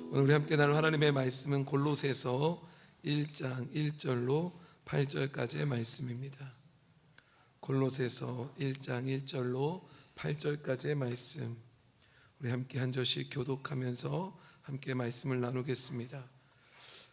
오늘 우리 함께 나눌 하나님의 말씀은 골로새서 1장 1절로 8절까지의 말씀입니다. 골로새서 1장 1절로 8절까지의 말씀, 우리 함께 한 절씩 교독하면서 함께 말씀을 나누겠습니다.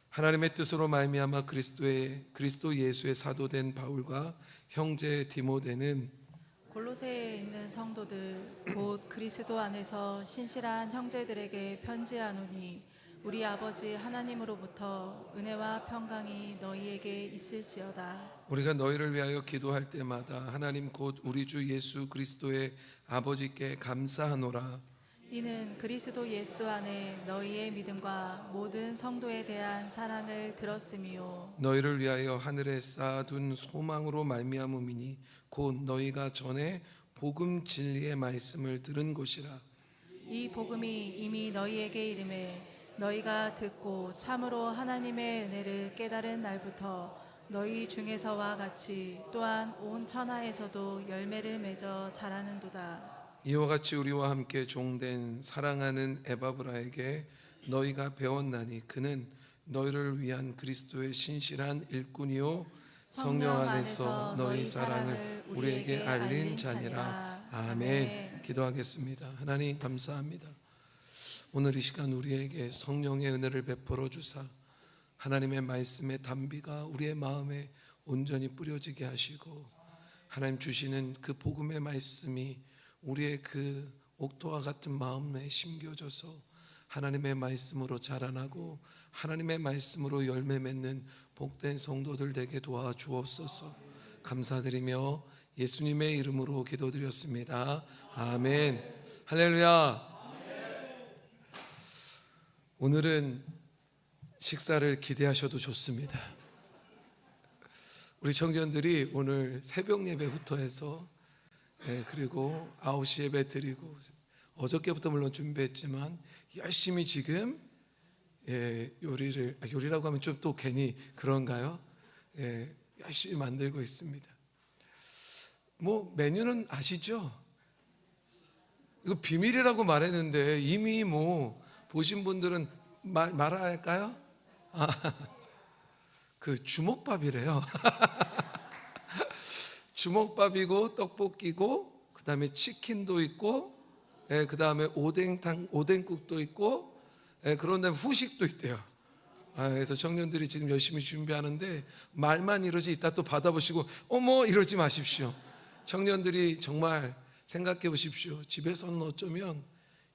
하나님의 뜻으로 말미암아 그리스도 예수의 사도된 바울과 형제 디모데는 골로새에 있는 성도들 곧 그리스도 안에서 신실한 형제들에게 편지하노니 우리 아버지 하나님으로부터 은혜와 평강이 너희에게 있을지어다. 우리가 너희를 위하여 기도할 때마다 하나님 곧 우리 주 예수 그리스도의 아버지께 감사하노라. 이는 그리스도 예수 안에 너희의 믿음과 모든 성도에 대한 사랑을 들었음이요 너희를 위하여 하늘에 쌓아둔 소망으로 말미암음이니 곧 너희가 전에 복음 진리의 말씀을 들은 것이라. 이 복음이 이미 너희에게 이름에 너희가 듣고 참으로 하나님의 은혜를 깨달은 날부터 너희 중에서와 같이 또한 온 천하에서도 열매를 맺어 자라는도다. 이와 같이 우리와 함께 종된 사랑하는 에바브라에게 너희가 배웠나니 그는 너희를 위한 그리스도의 신실한 일꾼이요 성령 안에서 너희 사랑을 우리에게 알린 자니라. 아멘. 기도하겠습니다. 하나님 감사합니다. 오늘 이 시간 우리에게 성령의 은혜를 베풀어 주사 하나님의 말씀의 단비가 우리의 마음에 온전히 뿌려지게 하시고 하나님 주시는 그 복음의 말씀이 우리의 그 옥토와 같은 마음에 심겨져서 하나님의 말씀으로 자라나고 하나님의 말씀으로 열매 맺는 복된 성도들 되게 도와주옵소서. 감사드리며 예수님의 이름으로 기도드렸습니다. 아멘. 할렐루야. 오늘은 식사를 기대하셔도 좋습니다. 우리 청년들이 오늘 새벽 예배부터 해서 그리고 9시 예배 드리고 어저께부터 물론 준비했지만 열심히 지금 요리라고 하면 좀 또 괜히 그런가요? 열심히 만들고 있습니다. 뭐 메뉴는 아시죠? 이거 비밀이라고 말했는데 이미 뭐 보신 분들은 말아야 할까요? 그 주먹밥이래요. 주먹밥이고 떡볶이고 그다음에 치킨도 있고 그다음에 오뎅국도 있고 그런 다음에 후식도 있대요. 그래서 청년들이 지금 열심히 준비하는데 말만 이러지 이따 또 받아보시고 어머 이러지 마십시오. 청년들이 정말 생각해 보십시오. 집에서는 어쩌면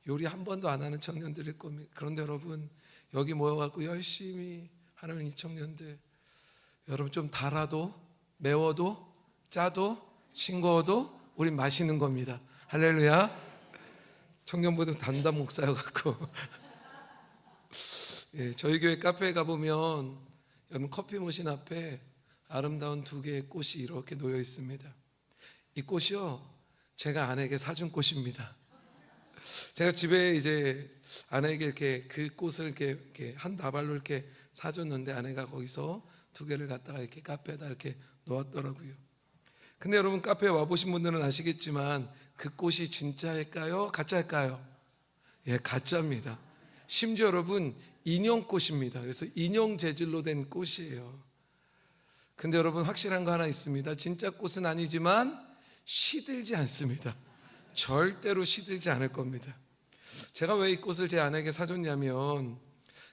요리 한 번도 안 하는 청년들일 겁니다. 그런데 여러분 여기 모여갖고 열심히 하는 이 청년들, 여러분 좀 달아도 매워도 짜도 싱거워도 우린 마시는 겁니다. 할렐루야. 청년부들 담당 목사여갖고 저희 교회 카페에 가보면 여러분 커피 머신 앞에 아름다운 두 개의 꽃이 이렇게 놓여 있습니다. 이 꽃이요 제가 아내에게 사준 꽃입니다. 제가 집에 이제 아내에게 이렇게 그 꽃을 이렇게 한 다발로 이렇게 사줬는데 아내가 거기서 두 개를 갖다가 이렇게 카페에다 이렇게 놓았더라고요. 근데 여러분 카페에 와보신 분들은 아시겠지만 그 꽃이 진짜일까요? 가짜일까요? 가짜입니다. 심지어 여러분 인형꽃입니다. 그래서 인형 재질로 된 꽃이에요. 근데 여러분 확실한 거 하나 있습니다. 진짜 꽃은 아니지만 시들지 않습니다. 절대로 시들지 않을 겁니다. 제가 왜 이 꽃을 제 아내에게 사줬냐면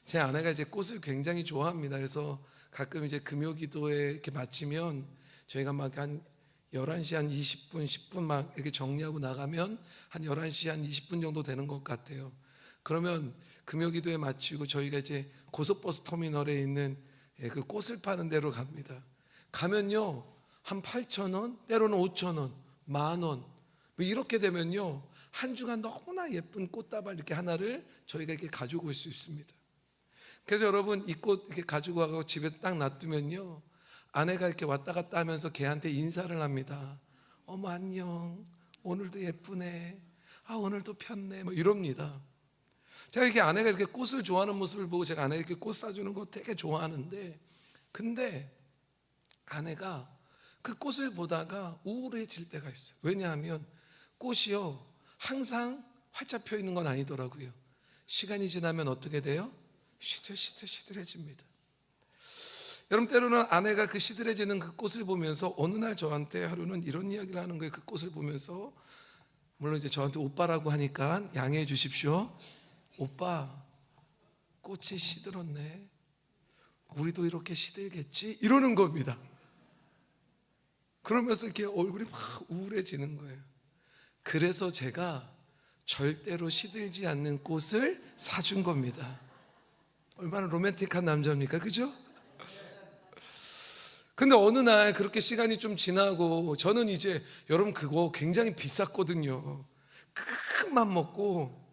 제 아내가 이제 꽃을 굉장히 좋아합니다. 그래서 가끔 이제 금요기도에 이렇게 마치면 저희가 막 한 11시 한 20분, 10분 막 이렇게 정리하고 나가면 한 11시 한 20분 정도 되는 것 같아요. 그러면 금요기도에 마치고 저희가 이제 고속버스 터미널에 있는 그 꽃을 파는 데로 갑니다. 가면요 한 8,000원, 때로는 5,000원, 10,000원 뭐 이렇게 되면요 한 주간 너무나 예쁜 꽃다발 이렇게 하나를 저희가 이렇게 가지고 올 수 있습니다. 그래서 여러분 이 꽃 이렇게 가지고 가고 집에 딱 놔두면요 아내가 이렇게 왔다 갔다 하면서 걔한테 인사를 합니다. 어머 안녕, 오늘도 예쁘네, 오늘도 폈네 뭐 이럽니다. 제가 이렇게 아내가 이렇게 꽃을 좋아하는 모습을 보고 제가 아내가 이렇게 꽃 사주는 거 되게 좋아하는데 근데 아내가 그 꽃을 보다가 우울해질 때가 있어요. 왜냐하면 꽃이요 항상 활짝 펴 있는 건 아니더라고요. 시간이 지나면 어떻게 돼요? 시들시들해집니다. 여러분, 때로는 아내가 그 시들해지는 그 꽃을 보면서 어느 날 저한테 하루는 이런 이야기를 하는 거예요. 그 꽃을 보면서, 물론 이제 저한테 오빠라고 하니까 양해해 주십시오. 오빠, 꽃이 시들었네. 우리도 이렇게 시들겠지? 이러는 겁니다. 그러면서 이렇게 얼굴이 막 우울해지는 거예요. 그래서 제가 절대로 시들지 않는 꽃을 사준 겁니다. 얼마나 로맨틱한 남자입니까? 그죠? 근데 어느 날 그렇게 시간이 좀 지나고 저는 이제, 여러분 그거 굉장히 비쌌거든요. 큰 맘 먹고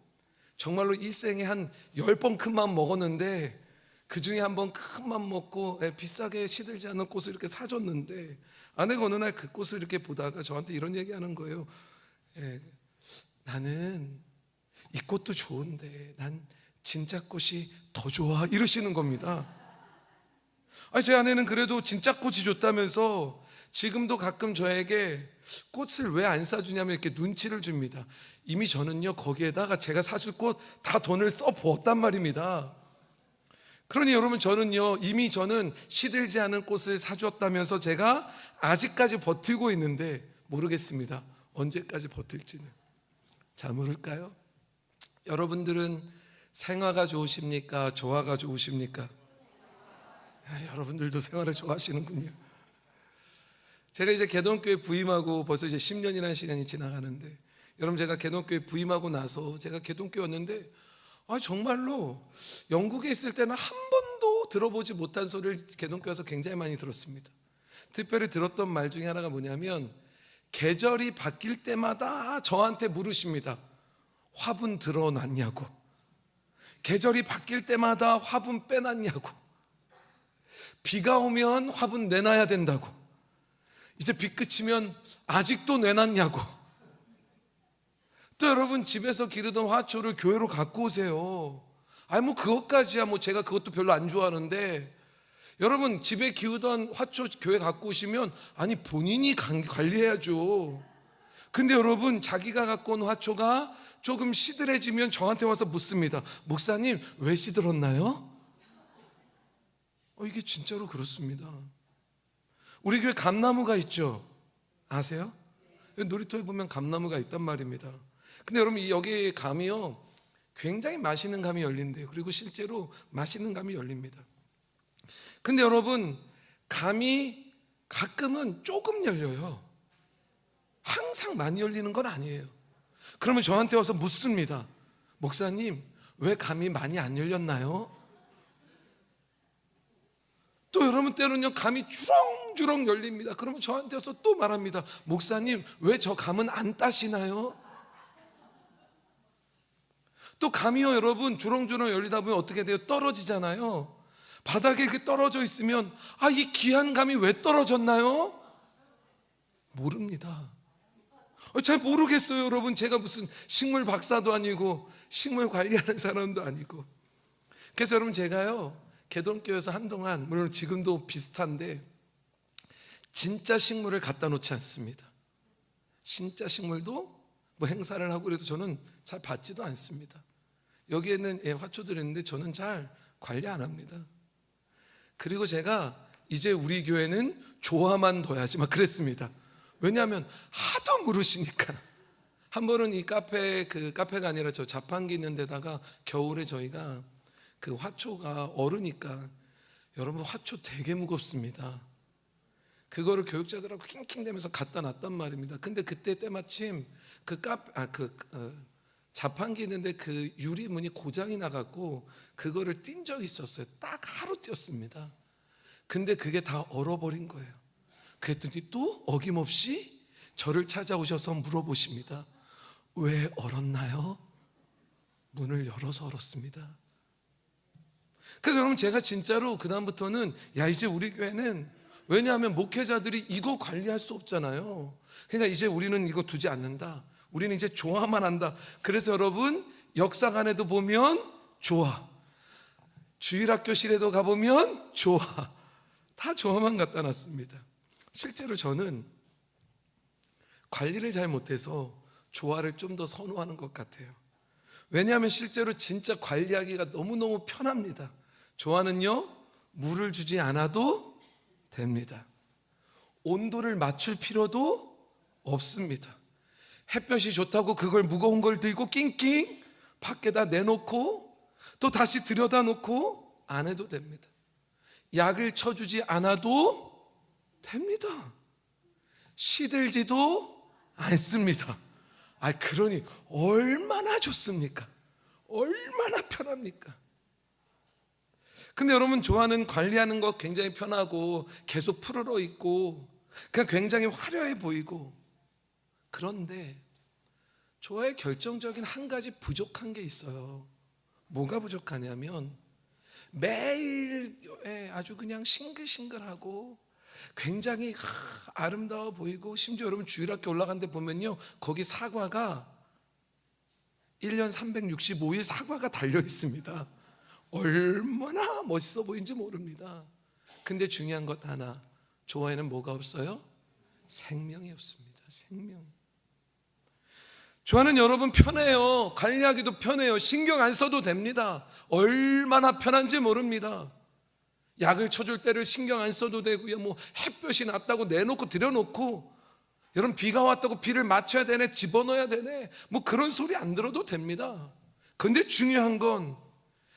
정말로 일생에 한 10번 큰 맘 먹었는데 그 중에 한 번 큰 맘 먹고 비싸게 시들지 않는 꽃을 이렇게 사줬는데, 아내가 어느 날 그 꽃을 이렇게 보다가 저한테 이런 얘기하는 거예요. 나는 이 꽃도 좋은데 난 진짜 꽃이 더 좋아, 이러시는 겁니다. 아니, 제 아내는 그래도 진짜 꽃이 좋다면서 지금도 가끔 저에게 꽃을 왜 안 사주냐면 이렇게 눈치를 줍니다. 이미 저는요 거기에다가 제가 사줄 꽃 다 돈을 써 부었단 말입니다. 그러니 여러분, 저는요 이미 저는 시들지 않은 꽃을 사주었다면서 제가 아직까지 버티고 있는데 모르겠습니다. 언제까지 버틸지는. 자, 모를까요? 여러분들은 생화가 좋으십니까? 조화가 좋으십니까? 여러분들도 생화를 좋아하시는군요. 제가 이제 개동교회 부임하고 벌써 이제 10년이라는 시간이 지나가는데, 여러분 제가 개동교회 부임하고 나서 제가 개동교회 왔는데 정말로 영국에 있을 때는 한 번도 들어보지 못한 소리를 개동교회에서 굉장히 많이 들었습니다. 특별히 들었던 말 중에 하나가 뭐냐면, 계절이 바뀔 때마다 저한테 물으십니다. 화분 들어놨냐고, 계절이 바뀔 때마다 화분 빼놨냐고, 비가 오면 화분 내놔야 된다고, 이제 비 그치면 아직도 내놨냐고, 또 여러분 집에서 기르던 화초를 교회로 갖고 오세요. 아니 뭐 그것까지야, 뭐 제가 그것도 별로 안 좋아하는데, 여러분 집에 키우던 화초 교회 갖고 오시면 아니 본인이 관리해야죠. 근데 여러분 자기가 갖고 온 화초가 조금 시들해지면 저한테 와서 묻습니다. 목사님 왜 시들었나요? 이게 진짜로 그렇습니다. 우리 교회 감나무가 있죠. 아세요? 놀이터에 보면 감나무가 있단 말입니다. 근데 여러분 여기 감이요 굉장히 맛있는 감이 열린대요. 그리고 실제로 맛있는 감이 열립니다. 근데 여러분 감이 가끔은 조금 열려요. 항상 많이 열리는 건 아니에요. 그러면 저한테 와서 묻습니다. 목사님 왜 감이 많이 안 열렸나요? 또 여러분 때로는요 감이 주렁주렁 열립니다. 그러면 저한테 와서 또 말합니다. 목사님 왜 저 감은 안 따시나요? 또 감이요 여러분 주렁주렁 열리다 보면 어떻게 돼요? 떨어지잖아요. 바닥에 이렇게 떨어져 있으면 이 귀한 감이 왜 떨어졌나요? 모릅니다. 잘 모르겠어요 여러분. 제가 무슨 식물 박사도 아니고 식물 관리하는 사람도 아니고. 그래서 여러분 제가요 개동교회에서 한동안, 물론 지금도 비슷한데, 진짜 식물을 갖다 놓지 않습니다. 진짜 식물도 뭐 행사를 하고 그래도 저는 잘 받지도 않습니다. 여기에는 화초들이 있는데 저는 잘 관리 안 합니다. 그리고 제가 이제 우리 교회는 조화만 둬야지 막 그랬습니다. 왜냐하면 하도 물으시니까. 한 번은 이 카페가 아니라 저 자판기 있는 데다가 겨울에 저희가 그 화초가 얼으니까, 여러분 화초 되게 무겁습니다. 그거를 교육자들하고 킹킹대면서 갖다 놨단 말입니다. 근데 그때 때마침 자판기 있는데 그 유리문이 고장이 나갖고 그거를 띈 적이 있었어요. 딱 하루 띄었습니다. 근데 그게 다 얼어버린 거예요. 그랬더니 또 어김없이 저를 찾아오셔서 물어보십니다. 왜 얼었나요? 문을 열어서 얼었습니다. 그래서 여러분 제가 진짜로 그다음부터는 이제 우리 교회는, 왜냐하면 목회자들이 이거 관리할 수 없잖아요. 그러니까 이제 우리는 이거 두지 않는다. 우리는 이제 조화만 한다. 그래서 여러분 역사관에도 보면 조화, 주일학교실에도 가보면 조화, 다 조화만 갖다 놨습니다. 실제로 저는 관리를 잘 못해서 조화를 좀 더 선호하는 것 같아요. 왜냐하면 실제로 진짜 관리하기가 너무너무 편합니다. 조화는요, 물을 주지 않아도 됩니다. 온도를 맞출 필요도 없습니다. 햇볕이 좋다고 그걸 무거운 걸 들고 낑낑 밖에다 내놓고 또 다시 들여다 놓고 안 해도 됩니다. 약을 쳐주지 않아도 됩니다. 시들지도 않습니다. 그러니 얼마나 좋습니까? 얼마나 편합니까? 근데 여러분, 조화는 관리하는 거 굉장히 편하고 계속 푸르러 있고 그냥 굉장히 화려해 보이고, 그런데 조화의 결정적인 한 가지 부족한 게 있어요. 뭐가 부족하냐면 매일 아주 그냥 싱글싱글하고 굉장히 아름다워 보이고, 심지어 여러분 주일학교 올라간 데 보면요, 거기 사과가 1년 365일 사과가 달려 있습니다. 얼마나 멋있어 보이는지 모릅니다. 근데 중요한 것 하나, 조화에는 뭐가 없어요? 생명이 없습니다. 생명. 조화는 여러분 편해요. 관리하기도 편해요. 신경 안 써도 됩니다. 얼마나 편한지 모릅니다. 약을 쳐줄 때를 신경 안 써도 되고요, 뭐 햇볕이 났다고 내놓고 들여놓고, 여러분 비가 왔다고 비를 맞춰야 되네, 집어넣어야 되네, 뭐 그런 소리 안 들어도 됩니다. 그런데 중요한 건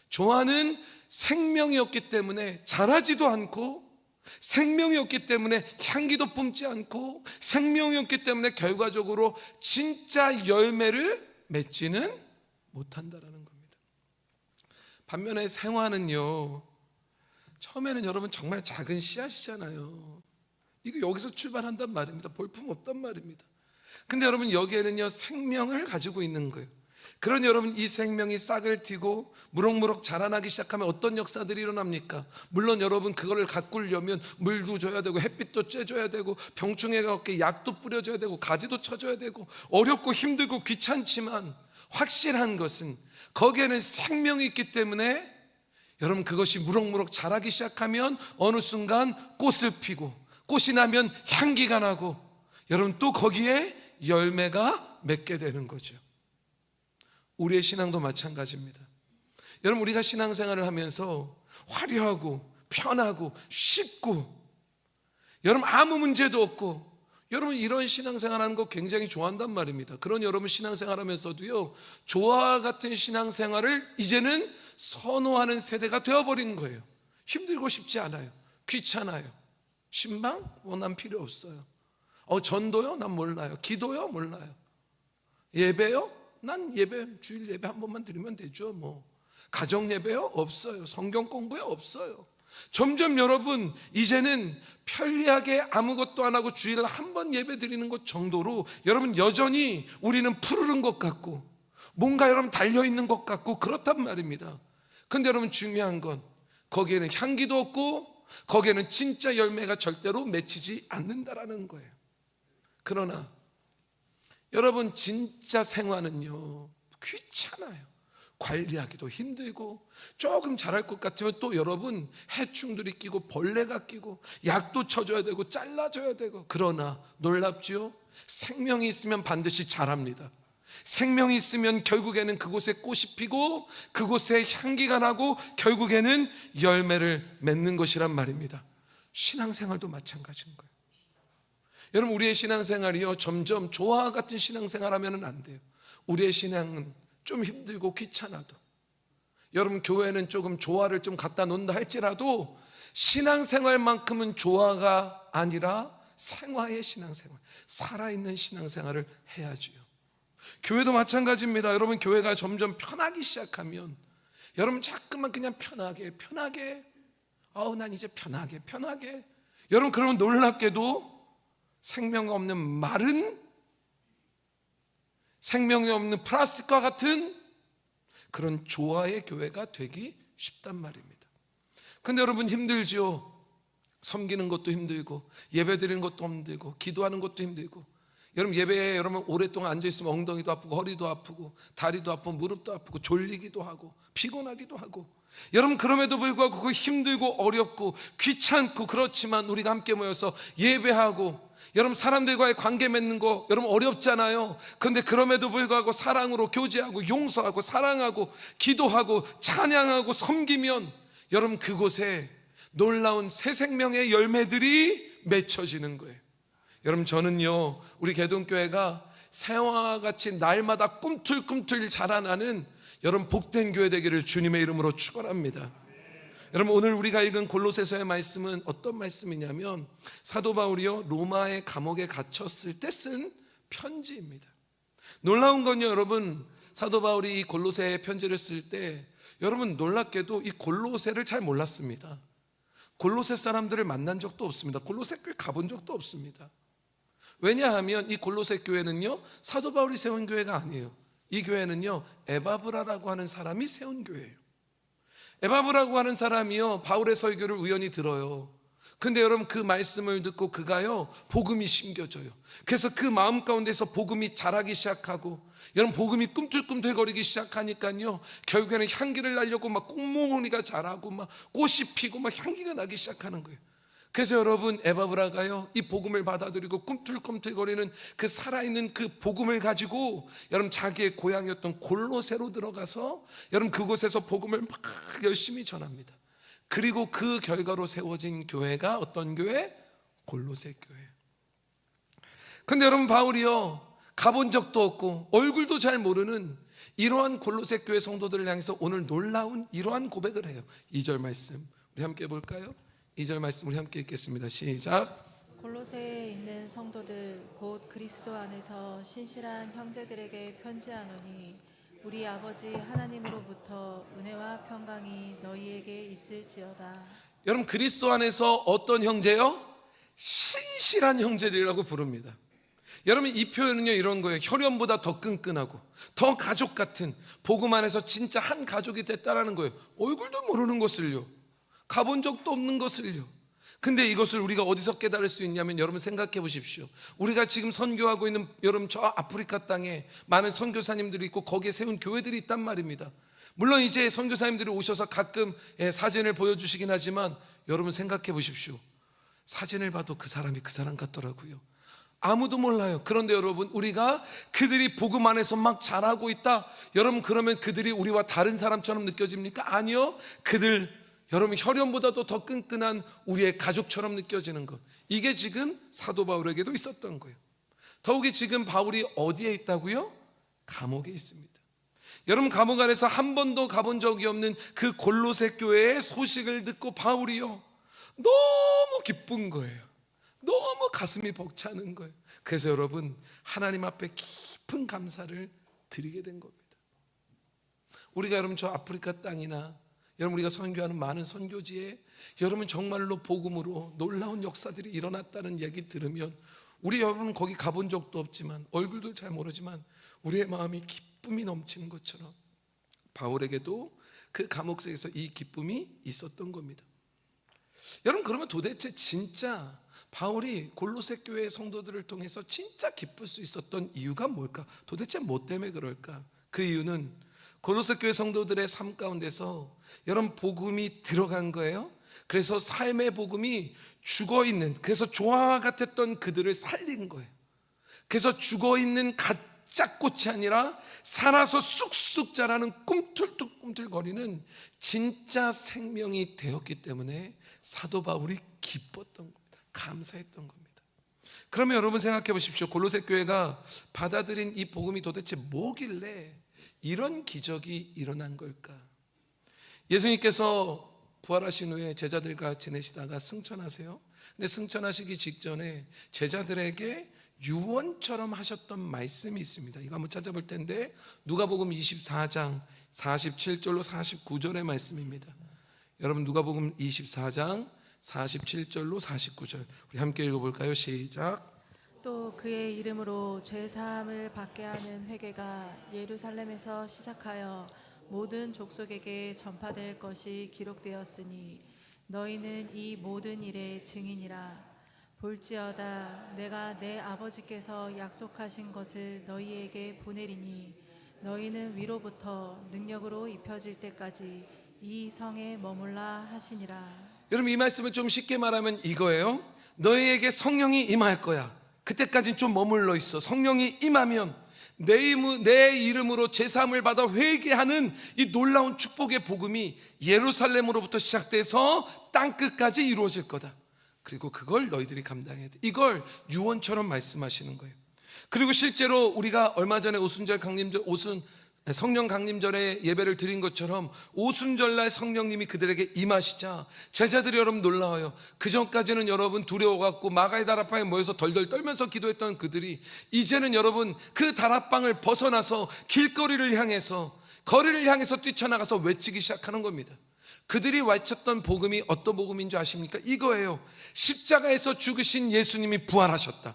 조화는 생명이 없기 때문에 자라지도 않고, 생명이 없기 때문에 향기도 뿜지 않고, 생명이 없기 때문에 결과적으로 진짜 열매를 맺지는 못한다라는 겁니다. 반면에 생화는요, 처음에는 여러분 정말 작은 씨앗이잖아요. 이거 여기서 출발한단 말입니다. 볼품 없단 말입니다. 근데 여러분, 여기에는요 생명을 가지고 있는 거예요. 그러니 여러분, 이 생명이 싹을 틔고 무럭무럭 자라나기 시작하면 어떤 역사들이 일어납니까? 물론 여러분, 그거를 가꾸려면 물도 줘야 되고 햇빛도 쬐줘야 되고 병충해가 없게 약도 뿌려줘야 되고 가지도 쳐줘야 되고, 어렵고 힘들고 귀찮지만 확실한 것은 거기에는 생명이 있기 때문에 여러분, 그것이 무럭무럭 자라기 시작하면 어느 순간 꽃을 피고, 꽃이 나면 향기가 나고, 여러분 또 거기에 열매가 맺게 되는 거죠. 우리의 신앙도 마찬가지입니다. 여러분, 우리가 신앙생활을 하면서 화려하고 편하고 쉽고, 여러분 아무 문제도 없고, 여러분 이런 신앙생활하는 거 굉장히 좋아한단 말입니다. 그런 여러분 신앙생활하면서도요, 조화 같은 신앙생활을 이제는 선호하는 세대가 되어버린 거예요. 힘들고 싶지 않아요. 귀찮아요. 신방? 난 필요 없어요. 전도요? 난 몰라요. 기도요? 몰라요. 예배요? 난 예배, 주일 예배 한 번만 드리면 되죠. 뭐 가정 예배요? 없어요. 성경 공부요? 없어요. 점점 여러분, 이제는 편리하게 아무것도 안 하고 주일에 한 번 예배 드리는 것 정도로 여러분 여전히 우리는 푸르른 것 같고 뭔가 여러분 달려있는 것 같고 그렇단 말입니다. 근데 여러분, 중요한 건 거기에는 향기도 없고 거기에는 진짜 열매가 절대로 맺히지 않는다라는 거예요. 그러나 여러분, 진짜 생화는요 귀찮아요. 관리하기도 힘들고, 조금 자랄 것 같으면 또 여러분 해충들이 끼고 벌레가 끼고 약도 쳐줘야 되고 잘라줘야 되고. 그러나 놀랍지요? 생명이 있으면 반드시 자랍니다. 생명이 있으면 결국에는 그곳에 꽃이 피고 그곳에 향기가 나고 결국에는 열매를 맺는 것이란 말입니다. 신앙생활도 마찬가지인 거예요. 여러분, 우리의 신앙생활이요 점점 조화 같은 신앙생활 하면 안 돼요. 우리의 신앙은 좀 힘들고 귀찮아도, 여러분 교회는 조금 조화를 좀 갖다 놓는다 할지라도 신앙생활만큼은 조화가 아니라 생화의 신앙생활, 살아있는 신앙생활을 해야지요. 교회도 마찬가지입니다. 여러분, 교회가 점점 편하기 시작하면 여러분 자꾸만 그냥 편하게 난 이제 편하게 여러분, 그러면 놀랍게도 생명 없는 마른, 생명이 없는 플라스틱과 같은 그런 조화의 교회가 되기 쉽단 말입니다. 근데 여러분, 힘들죠. 섬기는 것도 힘들고 예배 드리는 것도 힘들고 기도하는 것도 힘들고, 여러분 예배에 여러분 오랫동안 앉아 있으면 엉덩이도 아프고 허리도 아프고 다리도 아프고 무릎도 아프고 졸리기도 하고 피곤하기도 하고, 여러분 그럼에도 불구하고 그 힘들고 어렵고 귀찮고 그렇지만 우리가 함께 모여서 예배하고 여러분 사람들과의 관계 맺는 거 여러분 어렵잖아요. 그런데 그럼에도 불구하고 사랑으로 교제하고 용서하고 사랑하고 기도하고 찬양하고 섬기면 여러분 그곳에 놀라운 새 생명의 열매들이 맺혀지는 거예요. 여러분 저는요 우리 개동교회가 새와 같이 날마다 꿈틀꿈틀 자라나는 여러분 복된 교회 되기를 주님의 이름으로 축원합니다. 여러분 오늘 우리가 읽은 골로새서의 말씀은 어떤 말씀이냐면 사도 바울이요 로마의 감옥에 갇혔을 때 쓴 편지입니다. 놀라운 건요 여러분 사도 바울이 이 골로새 편지를 쓸 때 여러분 놀랍게도 이 골로새를 잘 몰랐습니다. 골로새 사람들을 만난 적도 없습니다. 골로새 교회 가본 적도 없습니다. 왜냐하면 이 골로새 교회는요 사도 바울이 세운 교회가 아니에요. 이 교회는요 에바브라라고 하는 사람이 세운 교회예요. 에바브라고 하는 사람이요 바울의 설교를 우연히 들어요. 근데 여러분 그 말씀을 듣고 그가요 복음이 심겨져요. 그래서 그 마음 가운데서 복음이 자라기 시작하고 여러분 복음이 꿈틀꿈틀거리기 시작하니까요 결국에는 향기를 날려고 막 꽃몽오리가 자라고 막 꽃이 피고 막 향기가 나기 시작하는 거예요. 그래서 여러분 에바브라가요 이 복음을 받아들이고 꿈틀꿈틀거리는 그 살아있는 그 복음을 가지고 여러분 자기의 고향이었던 골로새로 들어가서 여러분 그곳에서 복음을 막 열심히 전합니다. 그리고 그 결과로 세워진 교회가 어떤 교회? 골로새 교회. 근데 여러분 바울이요 가본 적도 없고 얼굴도 잘 모르는 이러한 골로새 교회 성도들을 향해서 오늘 놀라운 이러한 고백을 해요. 2절 말씀 우리 함께 볼까요? 2절 말씀 우리 함께 읽겠습니다. 시작. 골로새에 있는 성도들 곧 그리스도 안에서 신실한 형제들에게 편지하노니 우리 아버지 하나님으로부터 은혜와 평강이 너희에게 있을지어다. 여러분 그리스도 안에서 어떤 형제요? 신실한 형제들이라고 부릅니다. 여러분 이 표현은요 이런 거예요. 혈연보다 더 끈끈하고 더 가족 같은 복음 안에서 진짜 한 가족이 됐다라는 거예요. 얼굴도 모르는 것을요 가본 적도 없는 것을요. 근데 이것을 우리가 어디서 깨달을 수 있냐면 여러분 생각해 보십시오. 우리가 지금 선교하고 있는 여러분 저 아프리카 땅에 많은 선교사님들이 있고 거기에 세운 교회들이 있단 말입니다. 물론 이제 선교사님들이 오셔서 가끔 사진을 보여주시긴 하지만 여러분 생각해 보십시오. 사진을 봐도 그 사람이 그 사람 같더라고요. 아무도 몰라요. 그런데 여러분 우리가 그들이 복음 안에서 막 자라고 있다. 여러분 그러면 그들이 우리와 다른 사람처럼 느껴집니까? 아니요. 그들 여러분 혈연보다도 더 끈끈한 우리의 가족처럼 느껴지는 것. 이게 지금 사도 바울에게도 있었던 거예요. 더욱이 지금 바울이 어디에 있다고요? 감옥에 있습니다. 여러분 감옥 안에서 한 번도 가본 적이 없는 그 골로새 교회의 소식을 듣고 바울이요 너무 기쁜 거예요. 너무 가슴이 벅차는 거예요. 그래서 여러분 하나님 앞에 깊은 감사를 드리게 된 겁니다. 우리가 여러분 저 아프리카 땅이나 여러분 우리가 선교하는 많은 선교지에 여러분 정말로 복음으로 놀라운 역사들이 일어났다는 얘기 들으면 우리 여러분 거기 가본 적도 없지만 얼굴도 잘 모르지만 우리의 마음이 기쁨이 넘치는 것처럼 바울에게도 그 감옥 속에서 이 기쁨이 있었던 겁니다. 여러분 그러면 도대체 진짜 바울이 골로새 교회 성도들을 통해서 진짜 기쁠 수 있었던 이유가 뭘까? 도대체 뭐 때문에 그럴까? 그 이유는 골로새 교회 성도들의 삶 가운데서 여러분 복음이 들어간 거예요. 그래서 삶의 복음이 죽어있는, 그래서 조화와 같았던 그들을 살린 거예요. 그래서 죽어있는 가짜 꽃이 아니라 살아서 쑥쑥 자라는 꿈틀꿈틀거리는 진짜 생명이 되었기 때문에 사도 바울이 기뻤던 겁니다. 감사했던 겁니다. 그러면 여러분 생각해 보십시오. 골로새 교회가 받아들인 이 복음이 도대체 뭐길래 이런 기적이 일어난 걸까? 예수님께서 부활하신 후에 제자들과 지내시다가 승천하세요. 근데 승천하시기 직전에 제자들에게 유언처럼 하셨던 말씀이 있습니다. 이거 한번 찾아볼 텐데 누가복음 24장 47절로 49절의 말씀입니다. 여러분 누가복음 24장 47절로 49절 우리 함께 읽어볼까요? 시작. 또 그의 이름으로 죄 사함을 받게 하는 회개가 예루살렘에서 시작하여 모든 족속에게 전파될 것이 기록되었으니 너희는 이 모든 일의 증인이라. 볼지어다 내가 내 아버지께서 약속하신 것을 너희에게 보내리니 너희는 위로부터 능력으로 입혀질 때까지 이 성에 머물라 하시니라. 여러분, 이 말씀을 좀 쉽게 말하면 이거예요. 너희에게 성령이 임할 거야. 그때까지는 좀 머물러 있어. 성령이 임하면 내 이름으로 제사함을 받아 회개하는 이 놀라운 축복의 복음이 예루살렘으로부터 시작돼서 땅끝까지 이루어질 거다. 그리고 그걸 너희들이 감당해야 돼. 이걸 유언처럼 말씀하시는 거예요. 그리고 실제로 우리가 얼마 전에 성령 강림절에 예배를 드린 것처럼 오순절날 성령님이 그들에게 임하시자 제자들이 여러분 놀라워요. 그 전까지는 여러분 두려워갖고 마가의 다락방에 모여서 덜덜 떨면서 기도했던 그들이 이제는 여러분 그 다락방을 벗어나서 거리를 향해서 뛰쳐나가서 외치기 시작하는 겁니다. 그들이 외쳤던 복음이 어떤 복음인 줄 아십니까? 이거예요. 십자가에서 죽으신 예수님이 부활하셨다.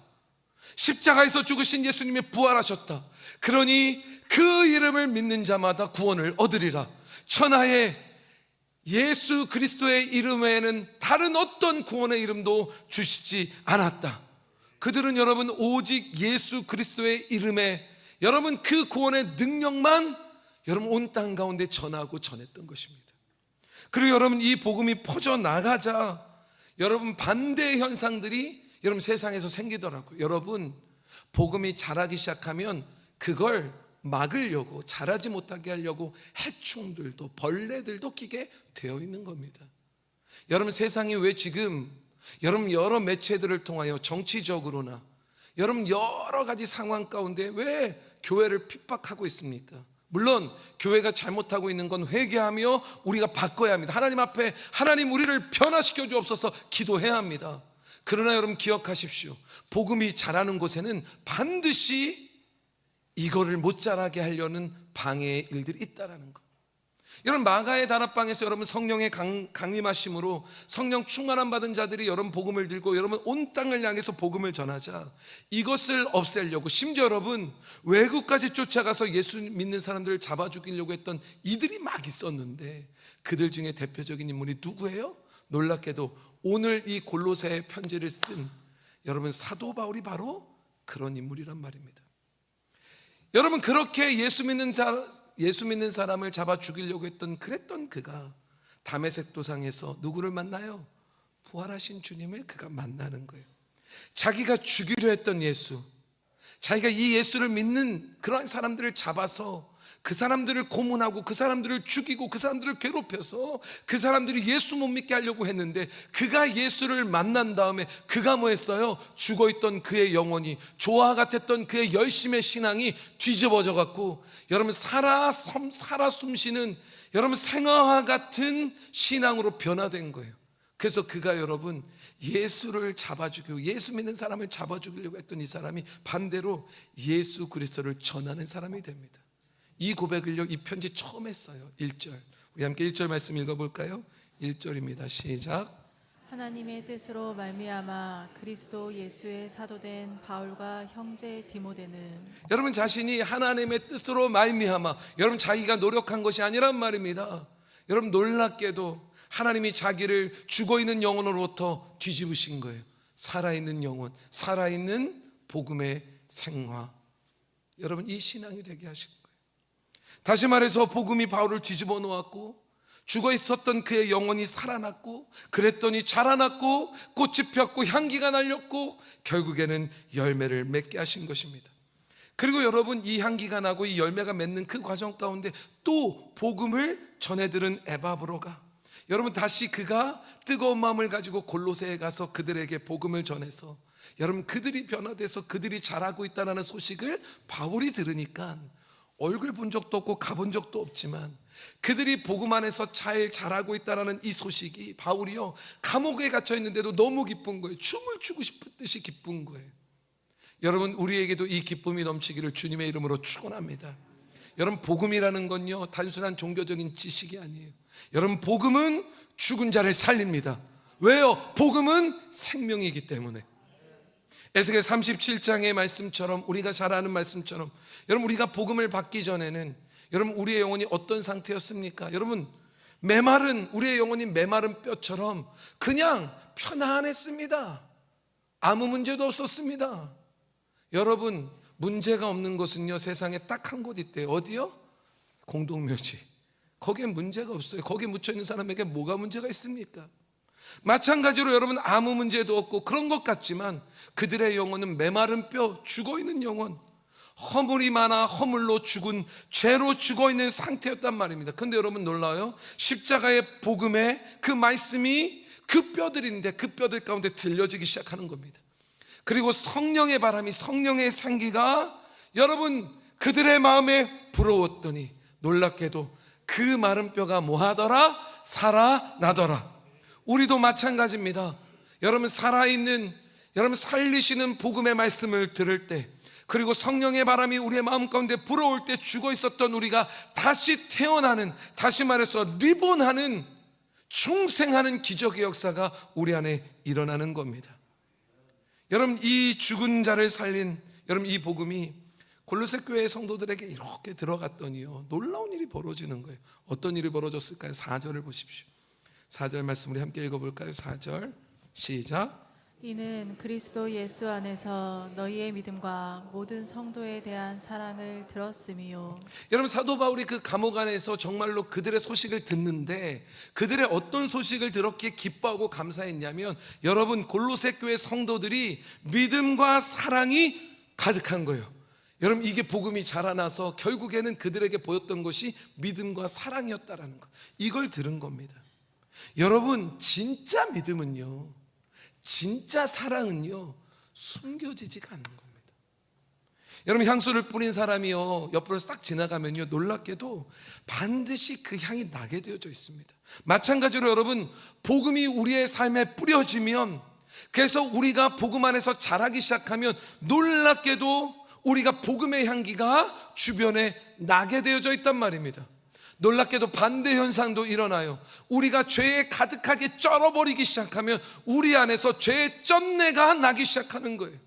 십자가에서 죽으신 예수님이 부활하셨다. 그러니 그 이름을 믿는 자마다 구원을 얻으리라. 천하에 예수 그리스도의 이름 외에는 다른 어떤 구원의 이름도 주시지 않았다. 그들은 여러분 오직 예수 그리스도의 이름에 여러분 그 구원의 능력만 여러분 온 땅 가운데 전하고 전했던 것입니다. 그리고 여러분 이 복음이 퍼져나가자 여러분 반대의 현상들이 여러분 세상에서 생기더라고요. 여러분 복음이 자라기 시작하면 그걸 막으려고, 자라지 못하게 하려고 해충들도 벌레들도 끼게 되어 있는 겁니다. 여러분 세상이 왜 지금 여러분 여러 매체들을 통하여 정치적으로나 여러분 여러 가지 상황 가운데 왜 교회를 핍박하고 있습니까? 물론 교회가 잘못하고 있는 건 회개하며 우리가 바꿔야 합니다. 하나님 앞에 하나님 우리를 변화시켜 주옵소서 기도해야 합니다. 그러나 여러분 기억하십시오. 복음이 자라는 곳에는 반드시 이거를 못 자라게 하려는 방해의 일들이 있다라는 것. 여러분 마가의 다락방에서 여러분 성령의 강림하심으로 성령 충만함 받은 자들이 여러분 복음을 들고 여러분 온 땅을 향해서 복음을 전하자 이것을 없애려고 심지어 여러분 외국까지 쫓아가서 예수 믿는 사람들을 잡아 죽이려고 했던 이들이 막 있었는데 그들 중에 대표적인 인물이 누구예요? 놀랍게도 오늘 이 골로새 편지를 쓴 여러분 사도 바울이 바로 그런 인물이란 말입니다. 여러분 그렇게 예수 믿는 사람을 잡아 죽이려고 그랬던 그가 다메섹 도상에서 누구를 만나요? 부활하신 주님을 그가 만나는 거예요. 자기가 죽이려 했던 예수, 자기가 이 예수를 믿는 그런 사람들을 잡아서 그 사람들을 고문하고 그 사람들을 죽이고 그 사람들을 괴롭혀서 그 사람들이 예수 못 믿게 하려고 했는데 그가 예수를 만난 다음에 그가 뭐 했어요? 죽어있던 그의 영혼이, 조화 같았던 그의 열심의 신앙이 뒤집어져 갖고 여러분 살아 숨쉬는 여러분 생화와 같은 신앙으로 변화된 거예요. 그래서 그가 여러분 예수를 잡아 죽이고 예수 믿는 사람을 잡아 죽이려고 했던 이 사람이 반대로 예수 그리스도를 전하는 사람이 됩니다. 이 고백을요 이 편지 처음 했어요. 1절 우리 함께 1절 말씀 읽어볼까요? 1절입니다. 시작. 하나님의 뜻으로 말미암아 그리스도 예수의 사도된 바울과 형제 디모데는 여러분 자신이 하나님의 뜻으로 말미암아 여러분 자기가 노력한 것이 아니란 말입니다. 여러분 놀랍게도 하나님이 자기를 죽어있는 영혼으로부터 뒤집으신 거예요. 살아있는 영혼, 살아있는 복음의 생화. 여러분 이 신앙이 되게 하신 거예요. 다시 말해서 복음이 바울을 뒤집어 놓았고 죽어 있었던 그의 영혼이 살아났고 그랬더니 자라났고 꽃이 폈고 향기가 날렸고 결국에는 열매를 맺게 하신 것입니다. 그리고 여러분 이 향기가 나고 이 열매가 맺는 그 과정 가운데 또 복음을 전해들은 에바브로가 여러분 다시 그가 뜨거운 마음을 가지고 골로새에 가서 그들에게 복음을 전해서 여러분 그들이 변화돼서 그들이 자라고 있다는 소식을 바울이 들으니까 얼굴 본 적도 없고 가본 적도 없지만 그들이 복음 안에서 잘 자라고 있다는 이 소식이 바울이요 감옥에 갇혀 있는데도 너무 기쁜 거예요. 춤을 추고 싶은 듯이 기쁜 거예요. 여러분 우리에게도 이 기쁨이 넘치기를 주님의 이름으로 축원합니다. 여러분 복음이라는 건요 단순한 종교적인 지식이 아니에요. 여러분 복음은 죽은 자를 살립니다. 왜요? 복음은 생명이기 때문에. 에스겔 37장의 말씀처럼 우리가 잘 아는 말씀처럼 여러분 우리가 복음을 받기 전에는 여러분 우리의 영혼이 어떤 상태였습니까? 여러분 우리의 영혼이 메마른 뼈처럼 그냥 편안했습니다. 아무 문제도 없었습니다. 여러분, 문제가 없는 곳은요, 세상에 딱 한 곳 있대요. 어디요? 공동묘지. 거기에 문제가 없어요. 거기에 묻혀있는 사람에게 뭐가 문제가 있습니까? 마찬가지로 여러분, 아무 문제도 없고 그런 것 같지만 그들의 영혼은 메마른 뼈, 죽어있는 영혼, 허물이 많아 허물로 죽은, 죄로 죽어있는 상태였단 말입니다. 그런데 여러분 놀라요. 십자가의 복음의 그 말씀이 그 뼈들인데 그 뼈들 가운데 들려지기 시작하는 겁니다. 그리고 성령의 바람이, 성령의 생기가 여러분 그들의 마음에 불어왔더니 놀랍게도 그 마른 뼈가 뭐하더라? 살아나더라. 우리도 마찬가지입니다. 여러분, 살아있는, 여러분 살리시는 복음의 말씀을 들을 때, 그리고 성령의 바람이 우리의 마음 가운데 불어올 때 죽어 있었던 우리가 다시 태어나는, 다시 말해서 리본하는, 중생하는 기적의 역사가 우리 안에 일어나는 겁니다. 여러분, 이 죽은 자를 살린 여러분 이 복음이 골로새 교회 성도들에게 이렇게 들어갔더니요, 놀라운 일이 벌어지는 거예요. 어떤 일이 벌어졌을까요? 4절을 보십시오. 4절 말씀 우리 함께 읽어볼까요? 4절 시작. 이는 그리스도 예수 안에서 너희의 믿음과 모든 성도에 대한 사랑을 들었음이요. 여러분, 사도 바울이 그 감옥 안에서 정말로 그들의 소식을 듣는데, 그들의 어떤 소식을 들었기에 기뻐하고 감사했냐면, 여러분 골로새 교회 성도들이 믿음과 사랑이 가득한 거예요. 여러분, 이게 복음이 자라나서 결국에는 그들에게 보였던 것이 믿음과 사랑이었다라는 것, 이걸 들은 겁니다. 여러분, 진짜 믿음은요, 진짜 사랑은요, 숨겨지지가 않는 겁니다. 여러분, 향수를 뿌린 사람이요, 옆으로 싹 지나가면요, 놀랍게도 반드시 그 향이 나게 되어져 있습니다. 마찬가지로 여러분, 복음이 우리의 삶에 뿌려지면, 그래서 우리가 복음 안에서 자라기 시작하면 놀랍게도 우리가 복음의 향기가 주변에 나게 되어져 있단 말입니다. 놀랍게도 반대 현상도 일어나요. 우리가 죄에 가득하게 쩔어버리기 시작하면 우리 안에서 죄의 쩐내가 나기 시작하는 거예요.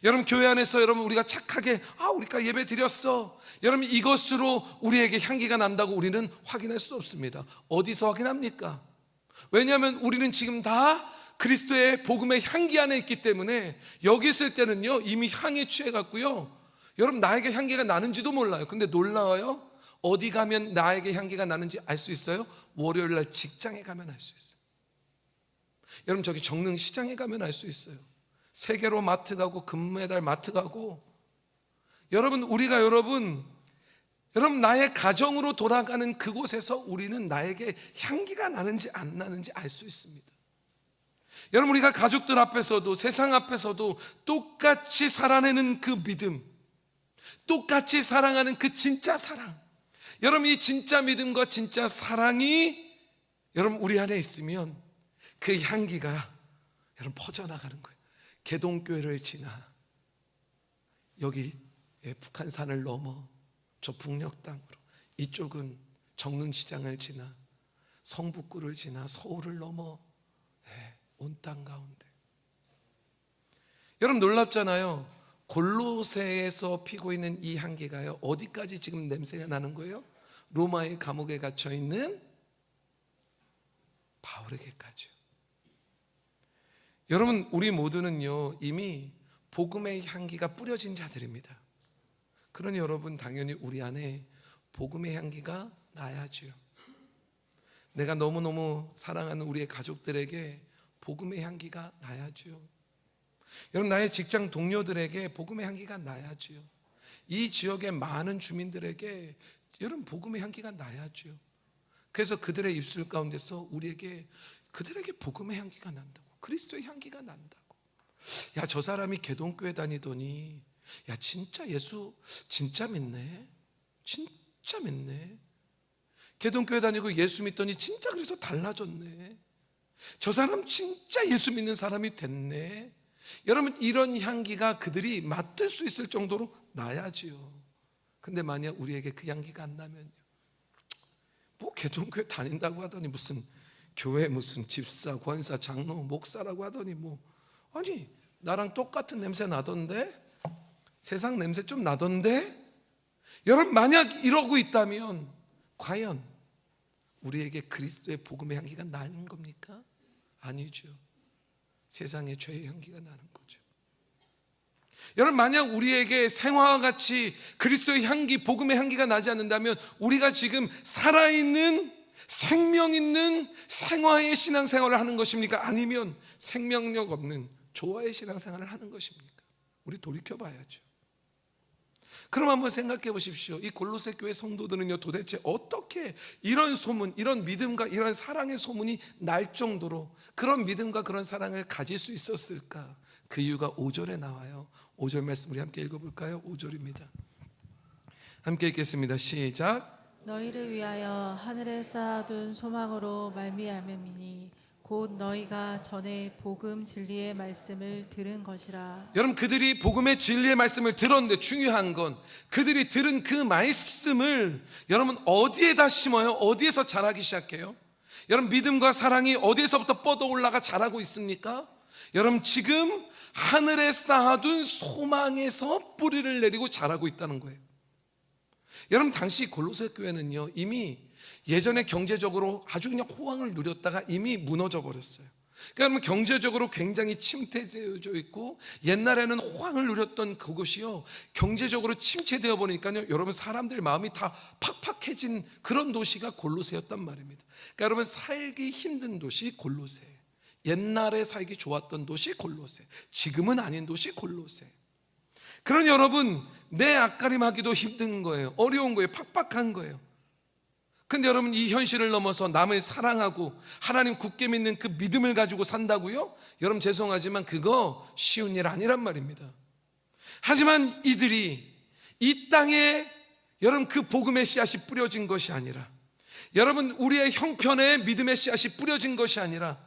여러분, 교회 안에서 여러분 우리가 착하게 우리가 예배 드렸어, 여러분 이것으로 우리에게 향기가 난다고 우리는 확인할 수 없습니다. 어디서 확인합니까? 왜냐하면 우리는 지금 다 그리스도의 복음의 향기 안에 있기 때문에 여기 있을 때는요 이미 향에 취해 갔고요, 여러분 나에게 향기가 나는지도 몰라요. 근데 놀라워요. 어디 가면 나에게 향기가 나는지 알 수 있어요? 월요일날 직장에 가면 알 수 있어요. 여러분, 저기 정릉 시장에 가면 알 수 있어요. 세계로 마트 가고 금메달 마트 가고, 여러분 우리가 여러분 나의 가정으로 돌아가는 그곳에서 우리는 나에게 향기가 나는지 안 나는지 알 수 있습니다. 여러분, 우리가 가족들 앞에서도 세상 앞에서도 똑같이 살아내는 그 믿음, 똑같이 사랑하는 그 진짜 사랑, 여러분 이 진짜 믿음과 진짜 사랑이 여러분 우리 안에 있으면 그 향기가 여러분 퍼져나가는 거예요. 개동교회를 지나 여기 북한산을 넘어 저 북녘 땅으로, 이쪽은 정릉시장을 지나 성북구를 지나 서울을 넘어 온 땅 가운데, 여러분 놀랍잖아요. 골로새에서 피고 있는 이 향기가요, 어디까지 지금 냄새가 나는 거예요? 로마의 감옥에 갇혀 있는 바울에게까지요. 여러분, 우리 모두는요 이미 복음의 향기가 뿌려진 자들입니다. 그러니 여러분, 당연히 우리 안에 복음의 향기가 나야지요. 내가 너무너무 사랑하는 우리의 가족들에게 복음의 향기가 나야지요. 여러분, 나의 직장 동료들에게 복음의 향기가 나야지요. 이 지역의 많은 주민들에게 여러분 복음의 향기가 나야지요. 그래서 그들의 입술 가운데서 그들에게 복음의 향기가 난다고, 그리스도의 향기가 난다고. 야, 저 사람이 개동교회 다니더니 야 진짜 예수 진짜 믿네, 진짜 믿네. 개동교회 다니고 예수 믿더니 진짜 그래서 달라졌네. 저 사람 진짜 예수 믿는 사람이 됐네. 여러분, 이런 향기가 그들이 맡을 수 있을 정도로 나야지요. 근데 만약 우리에게 그 향기가 안 나면요, 뭐 개동교회 다닌다고 하더니 무슨 교회 무슨 집사, 권사, 장로, 목사라고 하더니 아니 나랑 똑같은 냄새 나던데, 세상 냄새 좀 나던데. 여러분, 만약 이러고 있다면 과연 우리에게 그리스도의 복음의 향기가 나는 겁니까? 아니죠. 세상에 죄의 향기가 나는 거죠. 여러분, 만약 우리에게 생화와 같이 그리스도의 향기, 복음의 향기가 나지 않는다면 우리가 지금 살아있는 생명 있는 생화의 신앙생활을 하는 것입니까? 아니면 생명력 없는 조화의 신앙생활을 하는 것입니까? 우리 돌이켜봐야죠. 그럼 한번 생각해 보십시오. 이 골로새 교회 성도들은요, 도대체 어떻게 이런 소문, 이런 믿음과 이런 사랑의 소문이 날 정도로 그런 믿음과 그런 사랑을 가질 수 있었을까? 그 이유가 5절에 나와요. 5절 말씀 우리 함께 읽어볼까요? 5절입니다. 함께 읽겠습니다. 시작. 너희를 위하여 하늘에 쌓아둔 소망으로 말미암음이니 곧 너희가 전에 복음 진리의 말씀을 들은 것이라. 여러분, 그들이 복음의 진리의 말씀을 들었는데 중요한 건 그들이 들은 그 말씀을 여러분 어디에다 심어요? 어디에서 자라기 시작해요? 여러분, 믿음과 사랑이 어디에서부터 뻗어 올라가 자라고 있습니까? 여러분, 지금 하늘에 쌓아둔 소망에서 뿌리를 내리고 자라고 있다는 거예요. 여러분, 당시 골로새 교회는요, 이미 예전에 경제적으로 아주 그냥 호황을 누렸다가 이미 무너져 버렸어요. 그러니까 경제적으로 굉장히 침체되어 있고, 옛날에는 호황을 누렸던 그곳이요, 경제적으로 침체되어 버리니까요, 여러분, 사람들 마음이 다 팍팍해진 그런 도시가 골로새였단 말입니다. 그러니까 여러분, 살기 힘든 도시 골로새, 옛날에 살기 좋았던 도시 골로새, 지금은 아닌 도시 골로새. 그런 여러분, 내 앞가림하기도 힘든 거예요. 어려운 거예요. 팍팍한 거예요. 근데 여러분, 이 현실을 넘어서 남을 사랑하고 하나님 굳게 믿는 그 믿음을 가지고 산다고요? 여러분, 죄송하지만 그거 쉬운 일 아니란 말입니다. 하지만 이들이 이 땅에 여러분 그 복음의 씨앗이 뿌려진 것이 아니라, 여러분 우리의 형편에 믿음의 씨앗이 뿌려진 것이 아니라,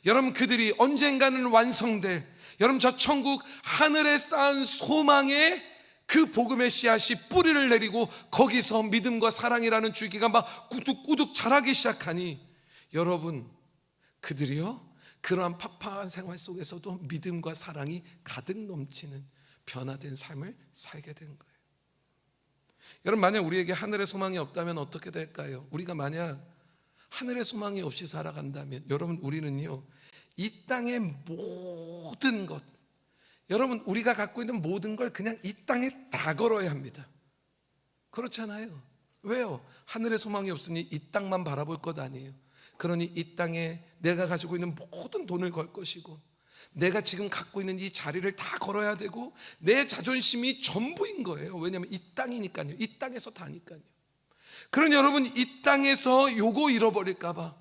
여러분 그들이 언젠가는 완성될, 여러분 저 천국 하늘에 쌓은 소망의 그 복음의 씨앗이 뿌리를 내리고 거기서 믿음과 사랑이라는 줄기가 막 우둑우둑 자라기 시작하니, 여러분 그들이요, 그러한 팍팍한 생활 속에서도 믿음과 사랑이 가득 넘치는 변화된 삶을 살게 된 거예요. 여러분, 만약 우리에게 하늘의 소망이 없다면 어떻게 될까요? 우리가 만약 하늘의 소망이 없이 살아간다면 여러분, 우리는요 이 땅의 모든 것, 여러분 우리가 갖고 있는 모든 걸 그냥 이 땅에 다 걸어야 합니다. 그렇잖아요. 왜요? 하늘의 소망이 없으니 이 땅만 바라볼 것 아니에요. 그러니 이 땅에 내가 가지고 있는 모든 돈을 걸 것이고, 내가 지금 갖고 있는 이 자리를 다 걸어야 되고, 내 자존심이 전부인 거예요. 왜냐하면 이 땅이니까요. 이 땅에서 다니까요. 그러니 여러분, 이 땅에서 요거 잃어버릴까 봐,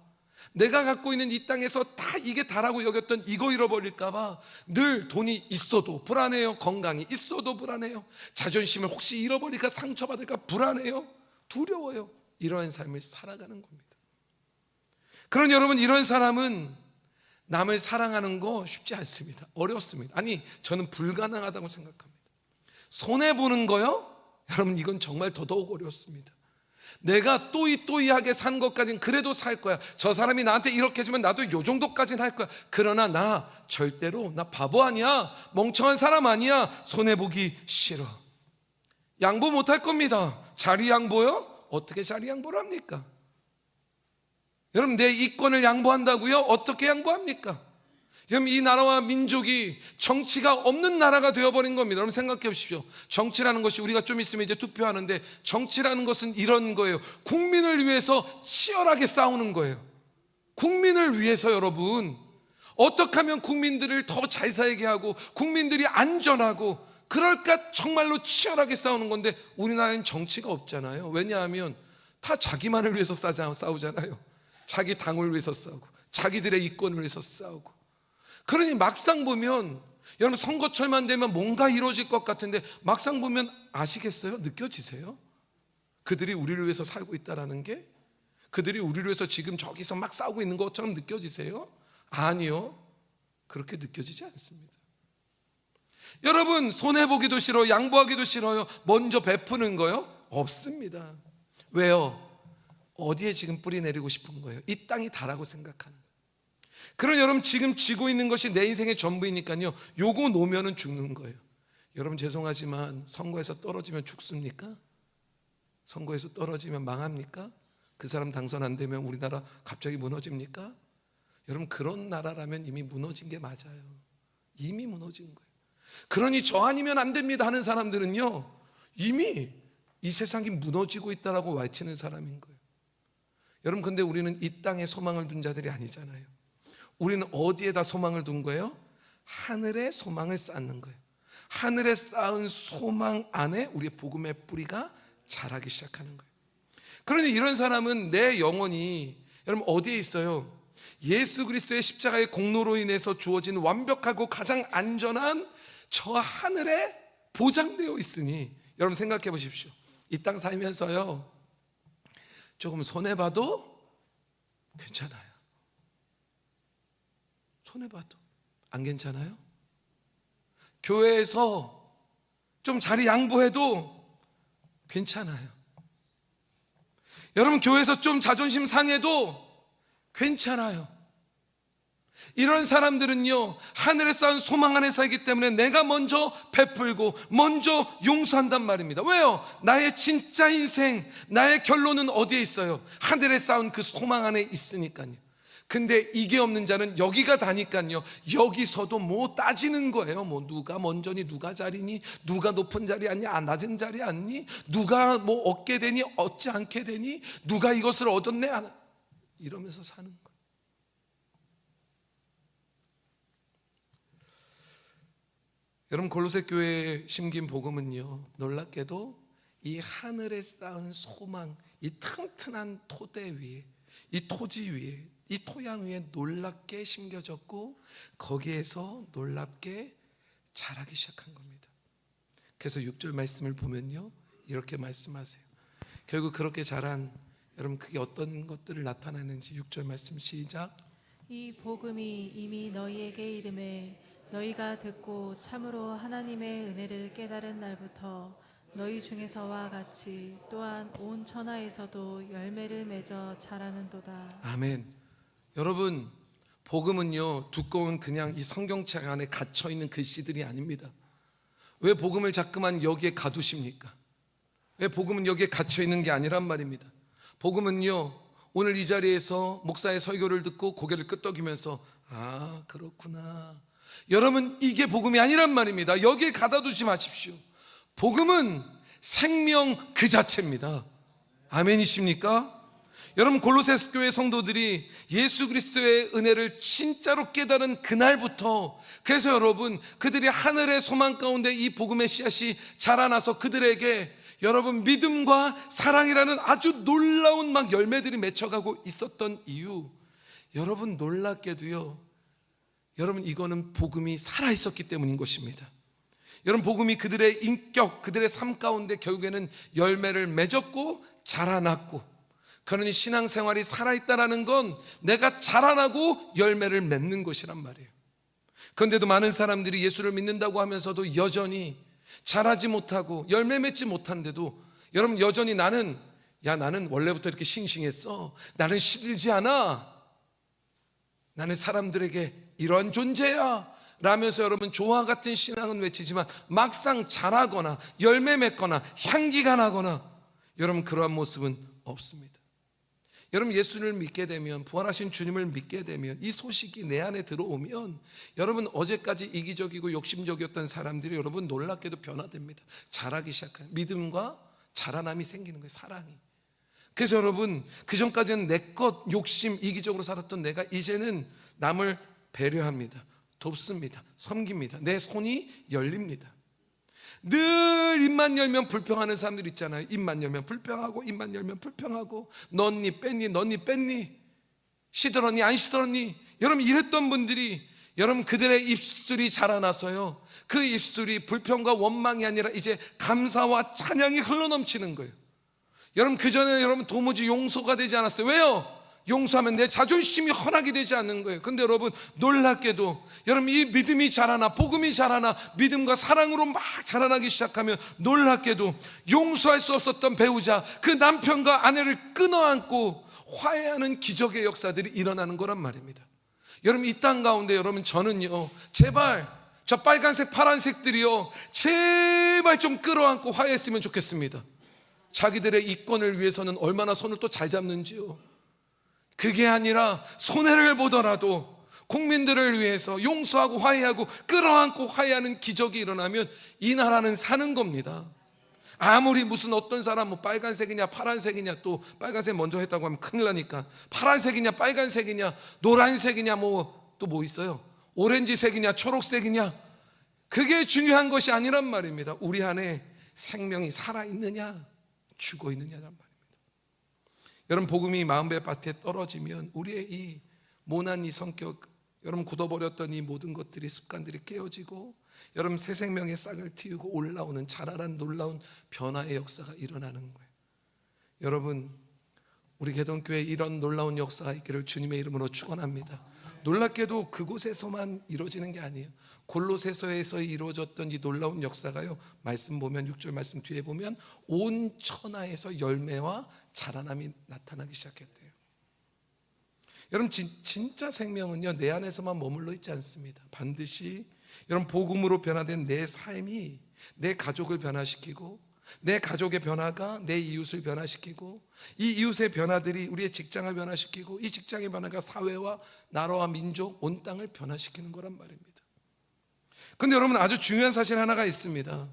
내가 갖고 있는 이 땅에서 다 이게 다라고 여겼던 이거 잃어버릴까 봐 늘 돈이 있어도 불안해요. 건강이 있어도 불안해요. 자존심을 혹시 잃어버릴까, 상처받을까 불안해요. 두려워요. 이러한 삶을 살아가는 겁니다. 그런 여러분, 이런 사람은 남을 사랑하는 거 쉽지 않습니다. 어렵습니다. 아니, 저는 불가능하다고 생각합니다. 손해보는 거요? 여러분, 이건 정말 더더욱 어렵습니다. 내가 또이또이하게 산 것까지는 그래도 살 거야. 저 사람이 나한테 이렇게 해주면 나도 요 정도까지는 할 거야. 그러나 나 절대로, 나 바보 아니야, 멍청한 사람 아니야, 손해보기 싫어. 양보 못할 겁니다. 자리 양보요? 어떻게 자리 양보를 합니까? 여러분, 내 이권을 양보한다고요? 어떻게 양보합니까? 여러분, 이 나라와 민족이 정치가 없는 나라가 되어버린 겁니다. 여러분, 생각해 보십시오. 정치라는 것이, 우리가 좀 있으면 이제 투표하는데, 정치라는 것은 이런 거예요. 국민을 위해서 치열하게 싸우는 거예요. 국민을 위해서. 여러분, 어떻게 하면 국민들을 더 잘 살게 하고 국민들이 안전하고 그럴까 정말로 치열하게 싸우는 건데, 우리나라엔 정치가 없잖아요. 왜냐하면 다 자기만을 위해서 싸우잖아요. 자기 당을 위해서 싸우고 자기들의 이권을 위해서 싸우고. 그러니 막상 보면, 여러분 선거철만 되면 뭔가 이루어질 것 같은데 막상 보면 아시겠어요? 느껴지세요? 그들이 우리를 위해서 살고 있다는 게, 그들이 우리를 위해서 지금 저기서 막 싸우고 있는 것처럼 느껴지세요? 아니요, 그렇게 느껴지지 않습니다. 여러분, 손해보기도 싫어요. 양보하기도 싫어요. 먼저 베푸는 거요? 없습니다. 왜요? 어디에 지금 뿌리 내리고 싶은 거예요? 이 땅이 다라고 생각하는 거예요. 그럼 여러분, 지금 쥐고 있는 것이 내 인생의 전부이니까요, 요거 놓으면 죽는 거예요. 여러분, 죄송하지만 선거에서 떨어지면 죽습니까? 선거에서 떨어지면 망합니까? 그 사람 당선 안 되면 우리나라 갑자기 무너집니까? 여러분 그런 나라라면 이미 무너진 게 맞아요. 이미 무너진 거예요. 그러니 저 아니면 안 됩니다 하는 사람들은요, 이미 이 세상이 무너지고 있다라고 외치는 사람인 거예요. 여러분 근데 우리는 이 땅에 소망을 둔 자들이 아니잖아요. 우리는 어디에다 소망을 둔 거예요? 하늘에 소망을 쌓는 거예요. 하늘에 쌓은 소망 안에 우리의 복음의 뿌리가 자라기 시작하는 거예요. 그러니 이런 사람은 내 영혼이 여러분 어디에 있어요? 예수 그리스도의 십자가의 공로로 인해서 주어진 완벽하고 가장 안전한 저 하늘에 보장되어 있으니, 여러분 생각해 보십시오. 이 땅 살면서요, 조금 손해봐도 괜찮아요. 손해봐도 안 괜찮아요? 교회에서 좀 자리 양보해도 괜찮아요. 여러분 교회에서 좀 자존심 상해도 괜찮아요. 이런 사람들은요, 하늘에 쌓은 소망 안에 살기 때문에 내가 먼저 베풀고 먼저 용서한단 말입니다. 왜요? 나의 진짜 인생, 나의 결론은 어디에 있어요? 하늘에 쌓은 그 소망 안에 있으니까요. 근데 이게 없는 자는 여기가 다니까요, 여기서도 뭐 따지는 거예요. 뭐 누가 먼저니, 누가 잘이니, 누가 높은 자리 아니, 낮은 자리 아니, 누가 뭐 얻게 되니, 얻지 않게 되니, 누가 이것을 얻었네, 이러면서 사는 거예요. 여러분 골로새 교회에 심긴 복음은요, 놀랍게도 이 하늘에 쌓은 소망, 이 튼튼한 토대 위에, 이 토지 위에, 이 토양 위에 놀랍게 심겨졌고 거기에서 놀랍게 자라기 시작한 겁니다. 그래서 6절 말씀을 보면요, 이렇게 말씀하세요. 결국 그렇게 자란, 여러분 그게 어떤 것들을 나타내는지 6절 말씀 시작. 이 복음이 이미 너희에게 이름에 너희가 듣고 참으로 하나님의 은혜를 깨달은 날부터 너희 중에서와 같이 또한 온 천하에서도 열매를 맺어 자라는도다. 아멘. 여러분 복음은요, 두꺼운 그냥 이 성경책 안에 갇혀있는 글씨들이 아닙니다. 왜 복음을 자꾸만 여기에 가두십니까? 왜 복음은 여기에 갇혀있는 게 아니란 말입니다. 복음은요, 오늘 이 자리에서 목사의 설교를 듣고 고개를 끄덕이면서 아 그렇구나, 여러분 이게 복음이 아니란 말입니다. 여기에 가둬두지 마십시오. 복음은 생명 그 자체입니다. 아멘이십니까? 여러분 골로새 교회 성도들이 예수 그리스도의 은혜를 진짜로 깨달은 그날부터, 그래서 여러분 그들이 하늘의 소망 가운데 이 복음의 씨앗이 자라나서 그들에게 여러분 믿음과 사랑이라는 아주 놀라운 막 열매들이 맺혀가고 있었던 이유, 여러분 놀랍게도요, 여러분 이거는 복음이 살아있었기 때문인 것입니다. 여러분 복음이 그들의 인격, 그들의 삶 가운데 결국에는 열매를 맺었고 자라났고, 그러니 신앙생활이 살아있다는 건 내가 자라나고 열매를 맺는 것이란 말이에요. 그런데도 많은 사람들이 예수를 믿는다고 하면서도 여전히 자라지 못하고 열매 맺지 못한데도, 여러분 여전히 나는 원래부터 이렇게 싱싱했어, 나는 시들지 않아, 나는 사람들에게 이러한 존재야 라면서 여러분 조화 같은 신앙은 외치지만 막상 자라거나 열매 맺거나 향기가 나거나 여러분 그러한 모습은 없습니다. 여러분 예수를 믿게 되면, 부활하신 주님을 믿게 되면, 이 소식이 내 안에 들어오면 여러분 어제까지 이기적이고 욕심적이었던 사람들이 여러분 놀랍게도 변화됩니다. 자라기 시작해요. 믿음과 자라남이 생기는 거예요. 사랑이. 그래서 여러분 그전까지는 내 것 욕심 이기적으로 살았던 내가 이제는 남을 배려합니다. 돕습니다. 섬깁니다. 내 손이 열립니다. 늘 입만 열면 불평하는 사람들 있잖아요. 입만 열면 불평하고, 입만 열면 불평하고, 넣니 뺐니, 넣니 뺐니, 시들었니 안 시들었니, 여러분 이랬던 분들이 여러분 그들의 입술이 자라나서요, 그 입술이 불평과 원망이 아니라 이제 감사와 찬양이 흘러넘치는 거예요. 여러분 그전에 여러분 도무지 용서가 되지 않았어요. 왜요? 용서하면 내 자존심이 허락이 되지 않는 거예요. 그런데 여러분 놀랍게도 여러분 이 믿음이 자라나, 복음이 자라나, 믿음과 사랑으로 막 자라나기 시작하면 놀랍게도 용서할 수 없었던 배우자, 그 남편과 아내를 끊어안고 화해하는 기적의 역사들이 일어나는 거란 말입니다. 여러분 이 땅 가운데 여러분 저는요, 제발 저 빨간색 파란색들이요, 제발 좀 끌어안고 화해했으면 좋겠습니다. 자기들의 이권을 위해서는 얼마나 손을 또 잘 잡는지요. 그게 아니라 손해를 보더라도 국민들을 위해서 용서하고 화해하고 끌어안고 화해하는 기적이 일어나면 이 나라는 사는 겁니다. 아무리 무슨 어떤 사람 뭐 빨간색이냐 파란색이냐, 또 빨간색 먼저 했다고 하면 큰일 나니까 파란색이냐 빨간색이냐 노란색이냐 뭐 또 뭐 있어요, 오렌지색이냐 초록색이냐, 그게 중요한 것이 아니란 말입니다. 우리 안에 생명이 살아있느냐 죽어 있느냐란 말입니다. 여러분, 복음이 마음의 밭에 떨어지면 우리의 이 모난 이 성격, 여러분 굳어버렸던 이 모든 것들이, 습관들이 깨어지고 여러분 새 생명의 싹을 틔우고 올라오는 자라난 놀라운 변화의 역사가 일어나는 거예요. 여러분, 우리 개동교회에 이런 놀라운 역사가 있기를 주님의 이름으로 축원합니다. 놀랍게도 그곳에서만 이루어지는 게 아니에요. 골로새서에서 이루어졌던 이 놀라운 역사가요, 말씀 보면 6절 말씀 뒤에 보면 온 천하에서 열매와 자라남이 나타나기 시작했대요. 여러분, 진짜 생명은요 내 안에서만 머물러 있지 않습니다. 반드시 여러분 복음으로 변화된 내 삶이 내 가족을 변화시키고, 내 가족의 변화가 내 이웃을 변화시키고, 이 이웃의 변화들이 우리의 직장을 변화시키고, 이 직장의 변화가 사회와 나라와 민족, 온 땅을 변화시키는 거란 말입니다. 근데 여러분, 아주 중요한 사실 하나가 있습니다.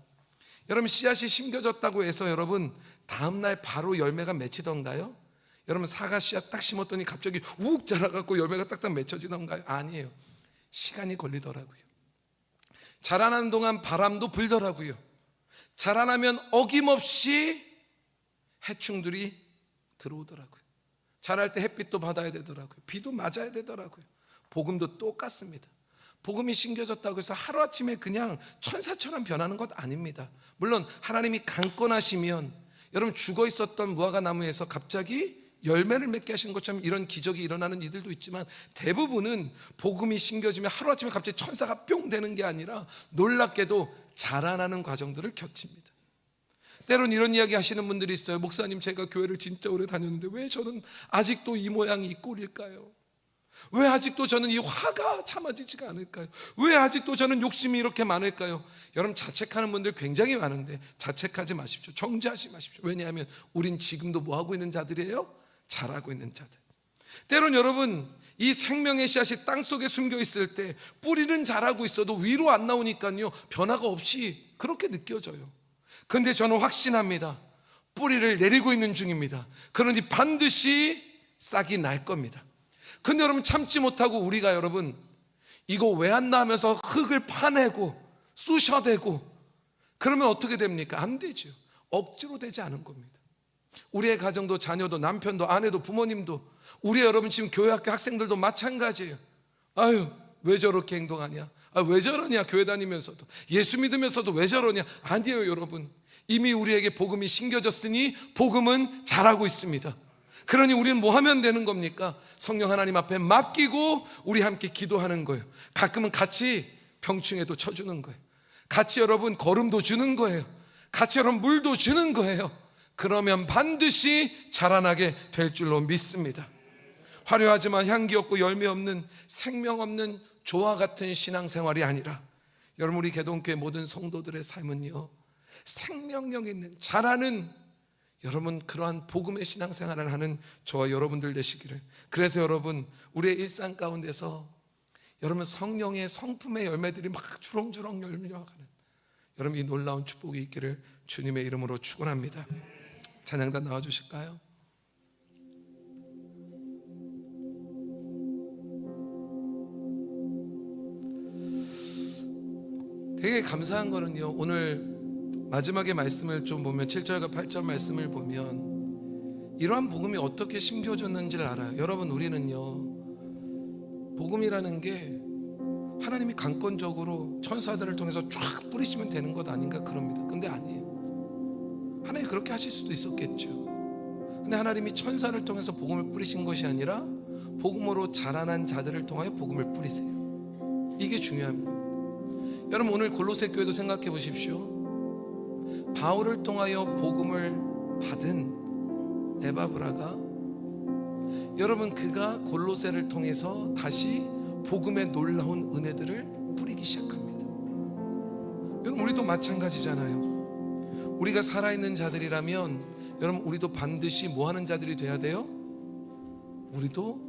여러분, 씨앗이 심겨졌다고 해서 여러분 다음날 바로 열매가 맺히던가요? 여러분, 사과 씨앗 딱 심었더니 갑자기 욱 자라갖고 열매가 딱딱 맺혀지던가요? 아니에요. 시간이 걸리더라고요. 자라나는 동안 바람도 불더라고요. 자라나면 어김없이 해충들이 들어오더라고요. 자랄 때 햇빛도 받아야 되더라고요. 비도 맞아야 되더라고요. 복음도 똑같습니다. 복음이 심겨졌다고 해서 하루아침에 그냥 천사처럼 변하는 것 아닙니다. 물론 하나님이 강권하시면 여러분 죽어 있었던 무화과 나무에서 갑자기 열매를 맺게 하시는 것처럼 이런 기적이 일어나는 이들도 있지만, 대부분은 복음이 심겨지면 하루아침에 갑자기 천사가 뿅 되는 게 아니라 놀랍게도 자라나는 과정들을 겪습니다. 때론 이런 이야기 하시는 분들이 있어요. 목사님, 제가 교회를 진짜 오래 다녔는데 왜 저는 아직도 이 모양이 이 꼴일까요? 왜 아직도 저는 이 화가 참아지지가 않을까요? 왜 아직도 저는 욕심이 이렇게 많을까요? 여러분, 자책하는 분들 굉장히 많은데 자책하지 마십시오. 정죄하지 마십시오. 왜냐하면 우린 지금도 뭐 하고 있는 자들이에요? 자라고 있는 자들. 때론 여러분, 이 생명의 씨앗이 땅속에 숨겨 있을 때 뿌리는 자라고 있어도 위로 안 나오니까요 변화가 없이 그렇게 느껴져요. 그런데 저는 확신합니다. 뿌리를 내리고 있는 중입니다. 그러니 반드시 싹이 날 겁니다. 근데 여러분, 참지 못하고 우리가 여러분 이거 왜 안 나면서 흙을 파내고 쑤셔대고 그러면 어떻게 됩니까? 안 되죠. 억지로 되지 않은 겁니다. 우리의 가정도, 자녀도, 남편도, 아내도, 부모님도, 우리 여러분 지금 교회 학교 학생들도 마찬가지예요. 아유, 왜 저렇게 행동하냐? 왜 저러냐? 교회 다니면서도, 예수 믿으면서도 왜 저러냐? 아니에요. 여러분, 이미 우리에게 복음이 심겨졌으니 복음은 잘하고 있습니다. 그러니 우리는 뭐 하면 되는 겁니까? 성령 하나님 앞에 맡기고 우리 함께 기도하는 거예요. 가끔은 같이 병충해도 쳐주는 거예요. 같이 여러분 걸음도 주는 거예요. 같이 여러분 물도 주는 거예요. 그러면 반드시 자라나게 될 줄로 믿습니다. 화려하지만 향기 없고 열매 없는, 생명 없는 조화 같은 신앙생활이 아니라 여러분, 우리 개동교회 모든 성도들의 삶은요 생명력 있는 자라는 여러분 그러한 복음의 신앙생활을 하는 저와 여러분들 되시기를. 그래서 여러분, 우리의 일상 가운데서 여러분 성령의 성품의 열매들이 막 주렁주렁 열려가는 여러분 이 놀라운 축복이 있기를 주님의 이름으로 축원합니다. 찬양단 나와주실까요? 되게 감사한 거는요, 오늘 마지막에 말씀을 좀 보면 7절과 8절 말씀을 보면 이러한 복음이 어떻게 심겨졌는지를 알아요. 여러분, 우리는요 복음이라는 게 하나님이 강권적으로 천사들을 통해서 쫙 뿌리시면 되는 것 아닌가 그럽니다. 근데 아니에요. 하나님이 그렇게 하실 수도 있었겠죠. 근데 하나님이 천사를 통해서 복음을 뿌리신 것이 아니라 복음으로 자라난 자들을 통하여 복음을 뿌리세요. 이게 중요합니다. 여러분, 오늘 골로새 교회도 생각해 보십시오. 바울을 통하여 복음을 받은 에바브라가 여러분 그가 골로새를 통해서 다시 복음의 놀라운 은혜들을 뿌리기 시작합니다. 여러분, 우리도 마찬가지잖아요. 우리가 살아있는 자들이라면 여러분 우리도 반드시 뭐 하는 자들이 돼야 돼요? 우리도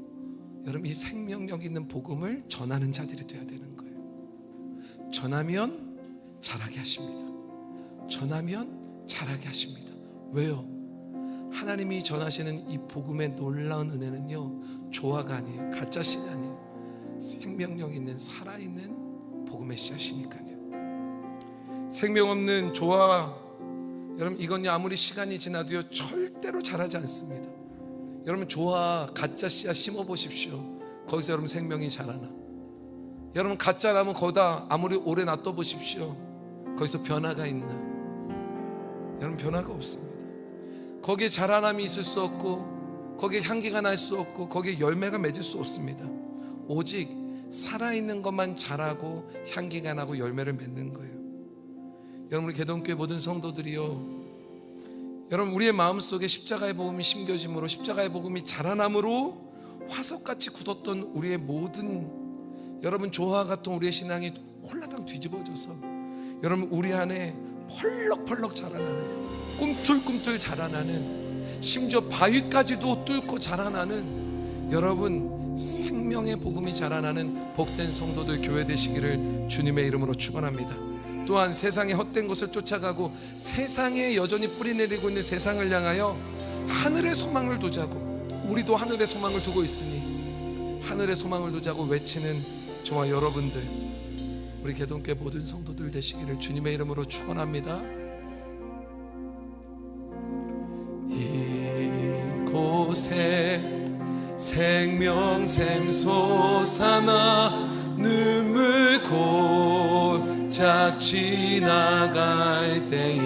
여러분 이 생명력 있는 복음을 전하는 자들이 돼야 되는 거예요. 전하면 잘하게 하십니다. 전하면 잘하게 하십니다. 왜요? 하나님이 전하시는 이 복음의 놀라운 은혜는요, 조화가 아니에요. 가짜 씨 아니에요. 생명력 있는 살아있는 복음의 씨앗이니까요. 생명 없는 조화, 여러분 이건요 아무리 시간이 지나도요 절대로 자라지 않습니다. 여러분 조화 가짜 씨앗 심어 보십시오. 거기서 여러분 생명이 자라나. 여러분 가짜 나무 거다 아무리 오래 놔둬 보십시오. 거기서 변화가 있나? 여러분 변화가 없습니다. 거기에 자라남이 있을 수 없고, 거기에 향기가 날 수 없고, 거기에 열매가 맺을 수 없습니다. 오직 살아있는 것만 자라고 향기가 나고 열매를 맺는 거예요. 여러분 우리 개동교회 모든 성도들이요, 여러분 우리의 마음속에 십자가의 복음이 심겨짐으로, 십자가의 복음이 자라남으로 화석같이 굳었던 우리의 모든 여러분 조화 같은 우리의 신앙이 홀라당 뒤집어져서 여러분 우리 안에 펄럭펄럭 자라나는, 꿈틀꿈틀 자라나는, 심지어 바위까지도 뚫고 자라나는 여러분 생명의 복음이 자라나는 복된 성도들 교회 되시기를 주님의 이름으로 축원합니다. 또한 세상의 헛된 것을 쫓아가고 세상에 여전히 뿌리내리고 있는 세상을 향하여 하늘의 소망을 두자고, 우리도 하늘의 소망을 두고 있으니 하늘의 소망을 두자고 외치는 저와 여러분들, 우리 개동교회 모든 성도들 되시기를 주님의 이름으로 축원합니다. 이곳에 생명샘 솟아나 눈물 골짝 지나갈 때에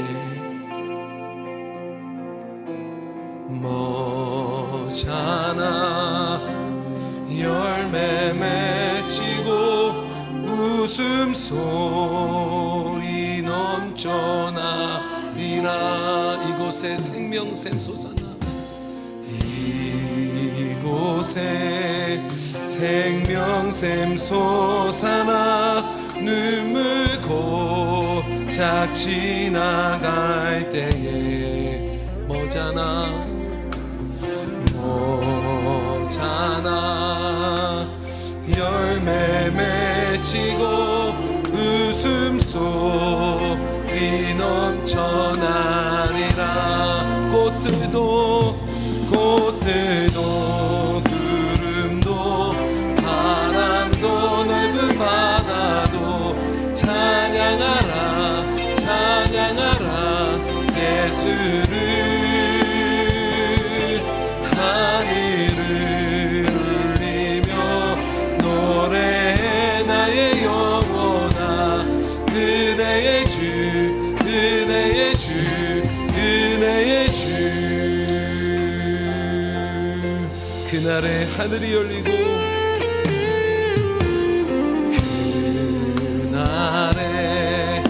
머잖아 열매 맺히고 웃음소리 넘쳐나리라. 이곳에 생명샘 솟아나, 이곳에 생명샘 솟아나 눈물 골짝 지나갈 때에 머잖아 열매 맺히고 웃음소리 넘쳐나리라. 꽃들도 구름도 바람도 넓은 바다도 찬양하라 찬양하라 예수를. 하늘을 울리며 노래해 나의 영혼아, 은혜의 주 은혜의 주 은혜의 주. 그날에 하늘이 열리고, 그날에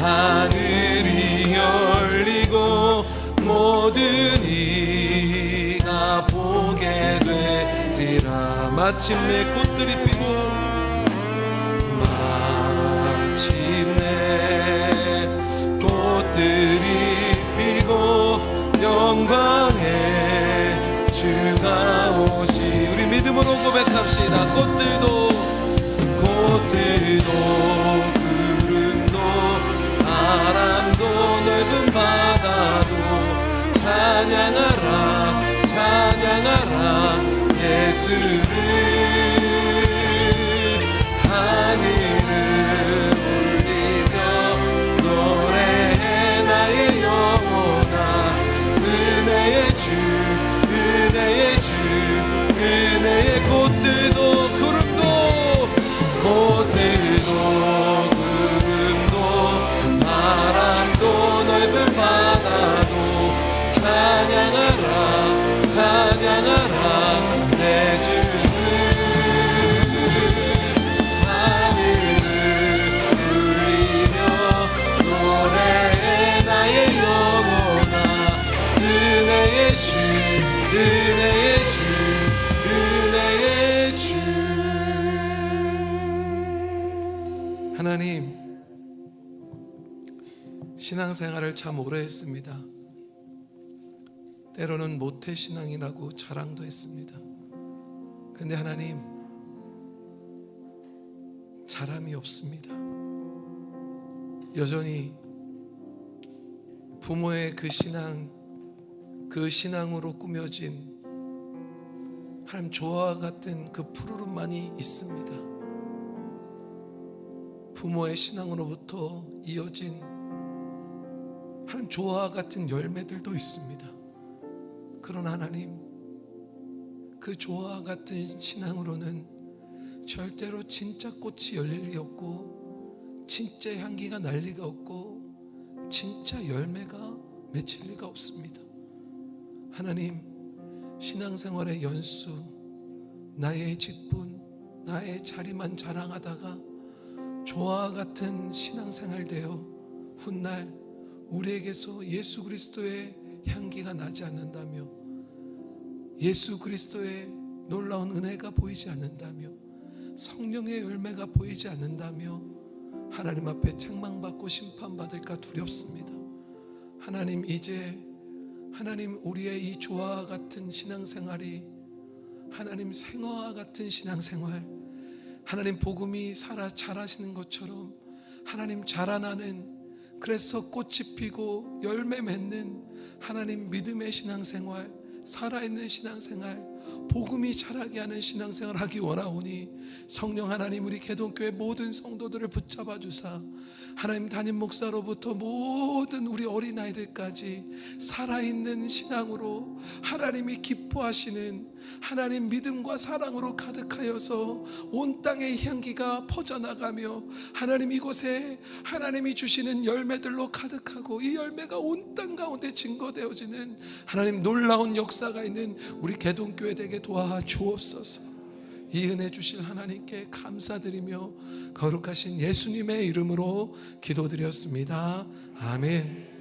하늘이 열리고 모든 이가 보게 되리라. 마침내 꽃들이 피고, 마침내 꽃들이 피고 영광의 주가 오시. 우리 믿음으로 고백합시다. 꽃들도 구름도 바람도 넓은 바다도 찬양하라 찬양하라 예수를. 하늘을 울리며 노래해 나의 영혼아, 은혜의 주 은혜의 주 은혜의. 꽃들도 구름도 바람도 넓은 바다도 찬양하라 찬양하라 내 주를. 하늘을 울리며 노래해 나의 영혼아, 은혜의 주 은혜의 주 은혜의 주. 하나님, 신앙생활을 참 오래 했습니다. 때로는 모태신앙이라고 자랑도 했습니다. 근데 하나님, 자람이 없습니다. 여전히 부모의 그 신앙으로 꾸며진 하나님 조화와 같은 그 푸르름만이 있습니다. 부모의 신앙으로부터 이어진 하나님 조화와 같은 열매들도 있습니다. 그러나 하나님, 그 조화와 같은 신앙으로는 절대로 진짜 꽃이 열릴 리 없고, 진짜 향기가 날 리가 없고, 진짜 열매가 맺힐 리가 없습니다. 하나님, 신앙생활의 연수, 나의 직분, 나의 자리만 자랑하다가 조화와 같은 신앙생활 되어 훗날 우리에게서 예수 그리스도의 향기가 나지 않는다며, 예수 그리스도의 놀라운 은혜가 보이지 않는다며, 성령의 열매가 보이지 않는다며 하나님 앞에 책망받고 심판받을까 두렵습니다. 하나님, 이제 하나님, 우리의 이 조화와 같은 신앙생활이 하나님 생화와 같은 신앙생활, 하나님 복음이 살아 자라시는 것처럼 하나님 자라나는, 그래서 꽃이 피고 열매 맺는 하나님 믿음의 신앙생활, 살아있는 신앙생활, 복음이 자라게 하는 신앙생활 하기 원하오니 성령 하나님, 우리 개동교회 모든 성도들을 붙잡아 주사 하나님 담임 목사로부터 모든 우리 어린아이들까지 살아있는 신앙으로 하나님이 기뻐하시는 하나님 믿음과 사랑으로 가득하여서 온 땅의 향기가 퍼져나가며 하나님 이곳에 하나님이 주시는 열매들로 가득하고, 이 열매가 온 땅 가운데 증거되어지는 하나님 놀라운 역사가 있는 우리 개동교회 되게 도와 주옵소서. 이 은혜 주실 하나님께 감사드리며 거룩하신 예수님의 이름으로 기도드렸습니다. 아멘.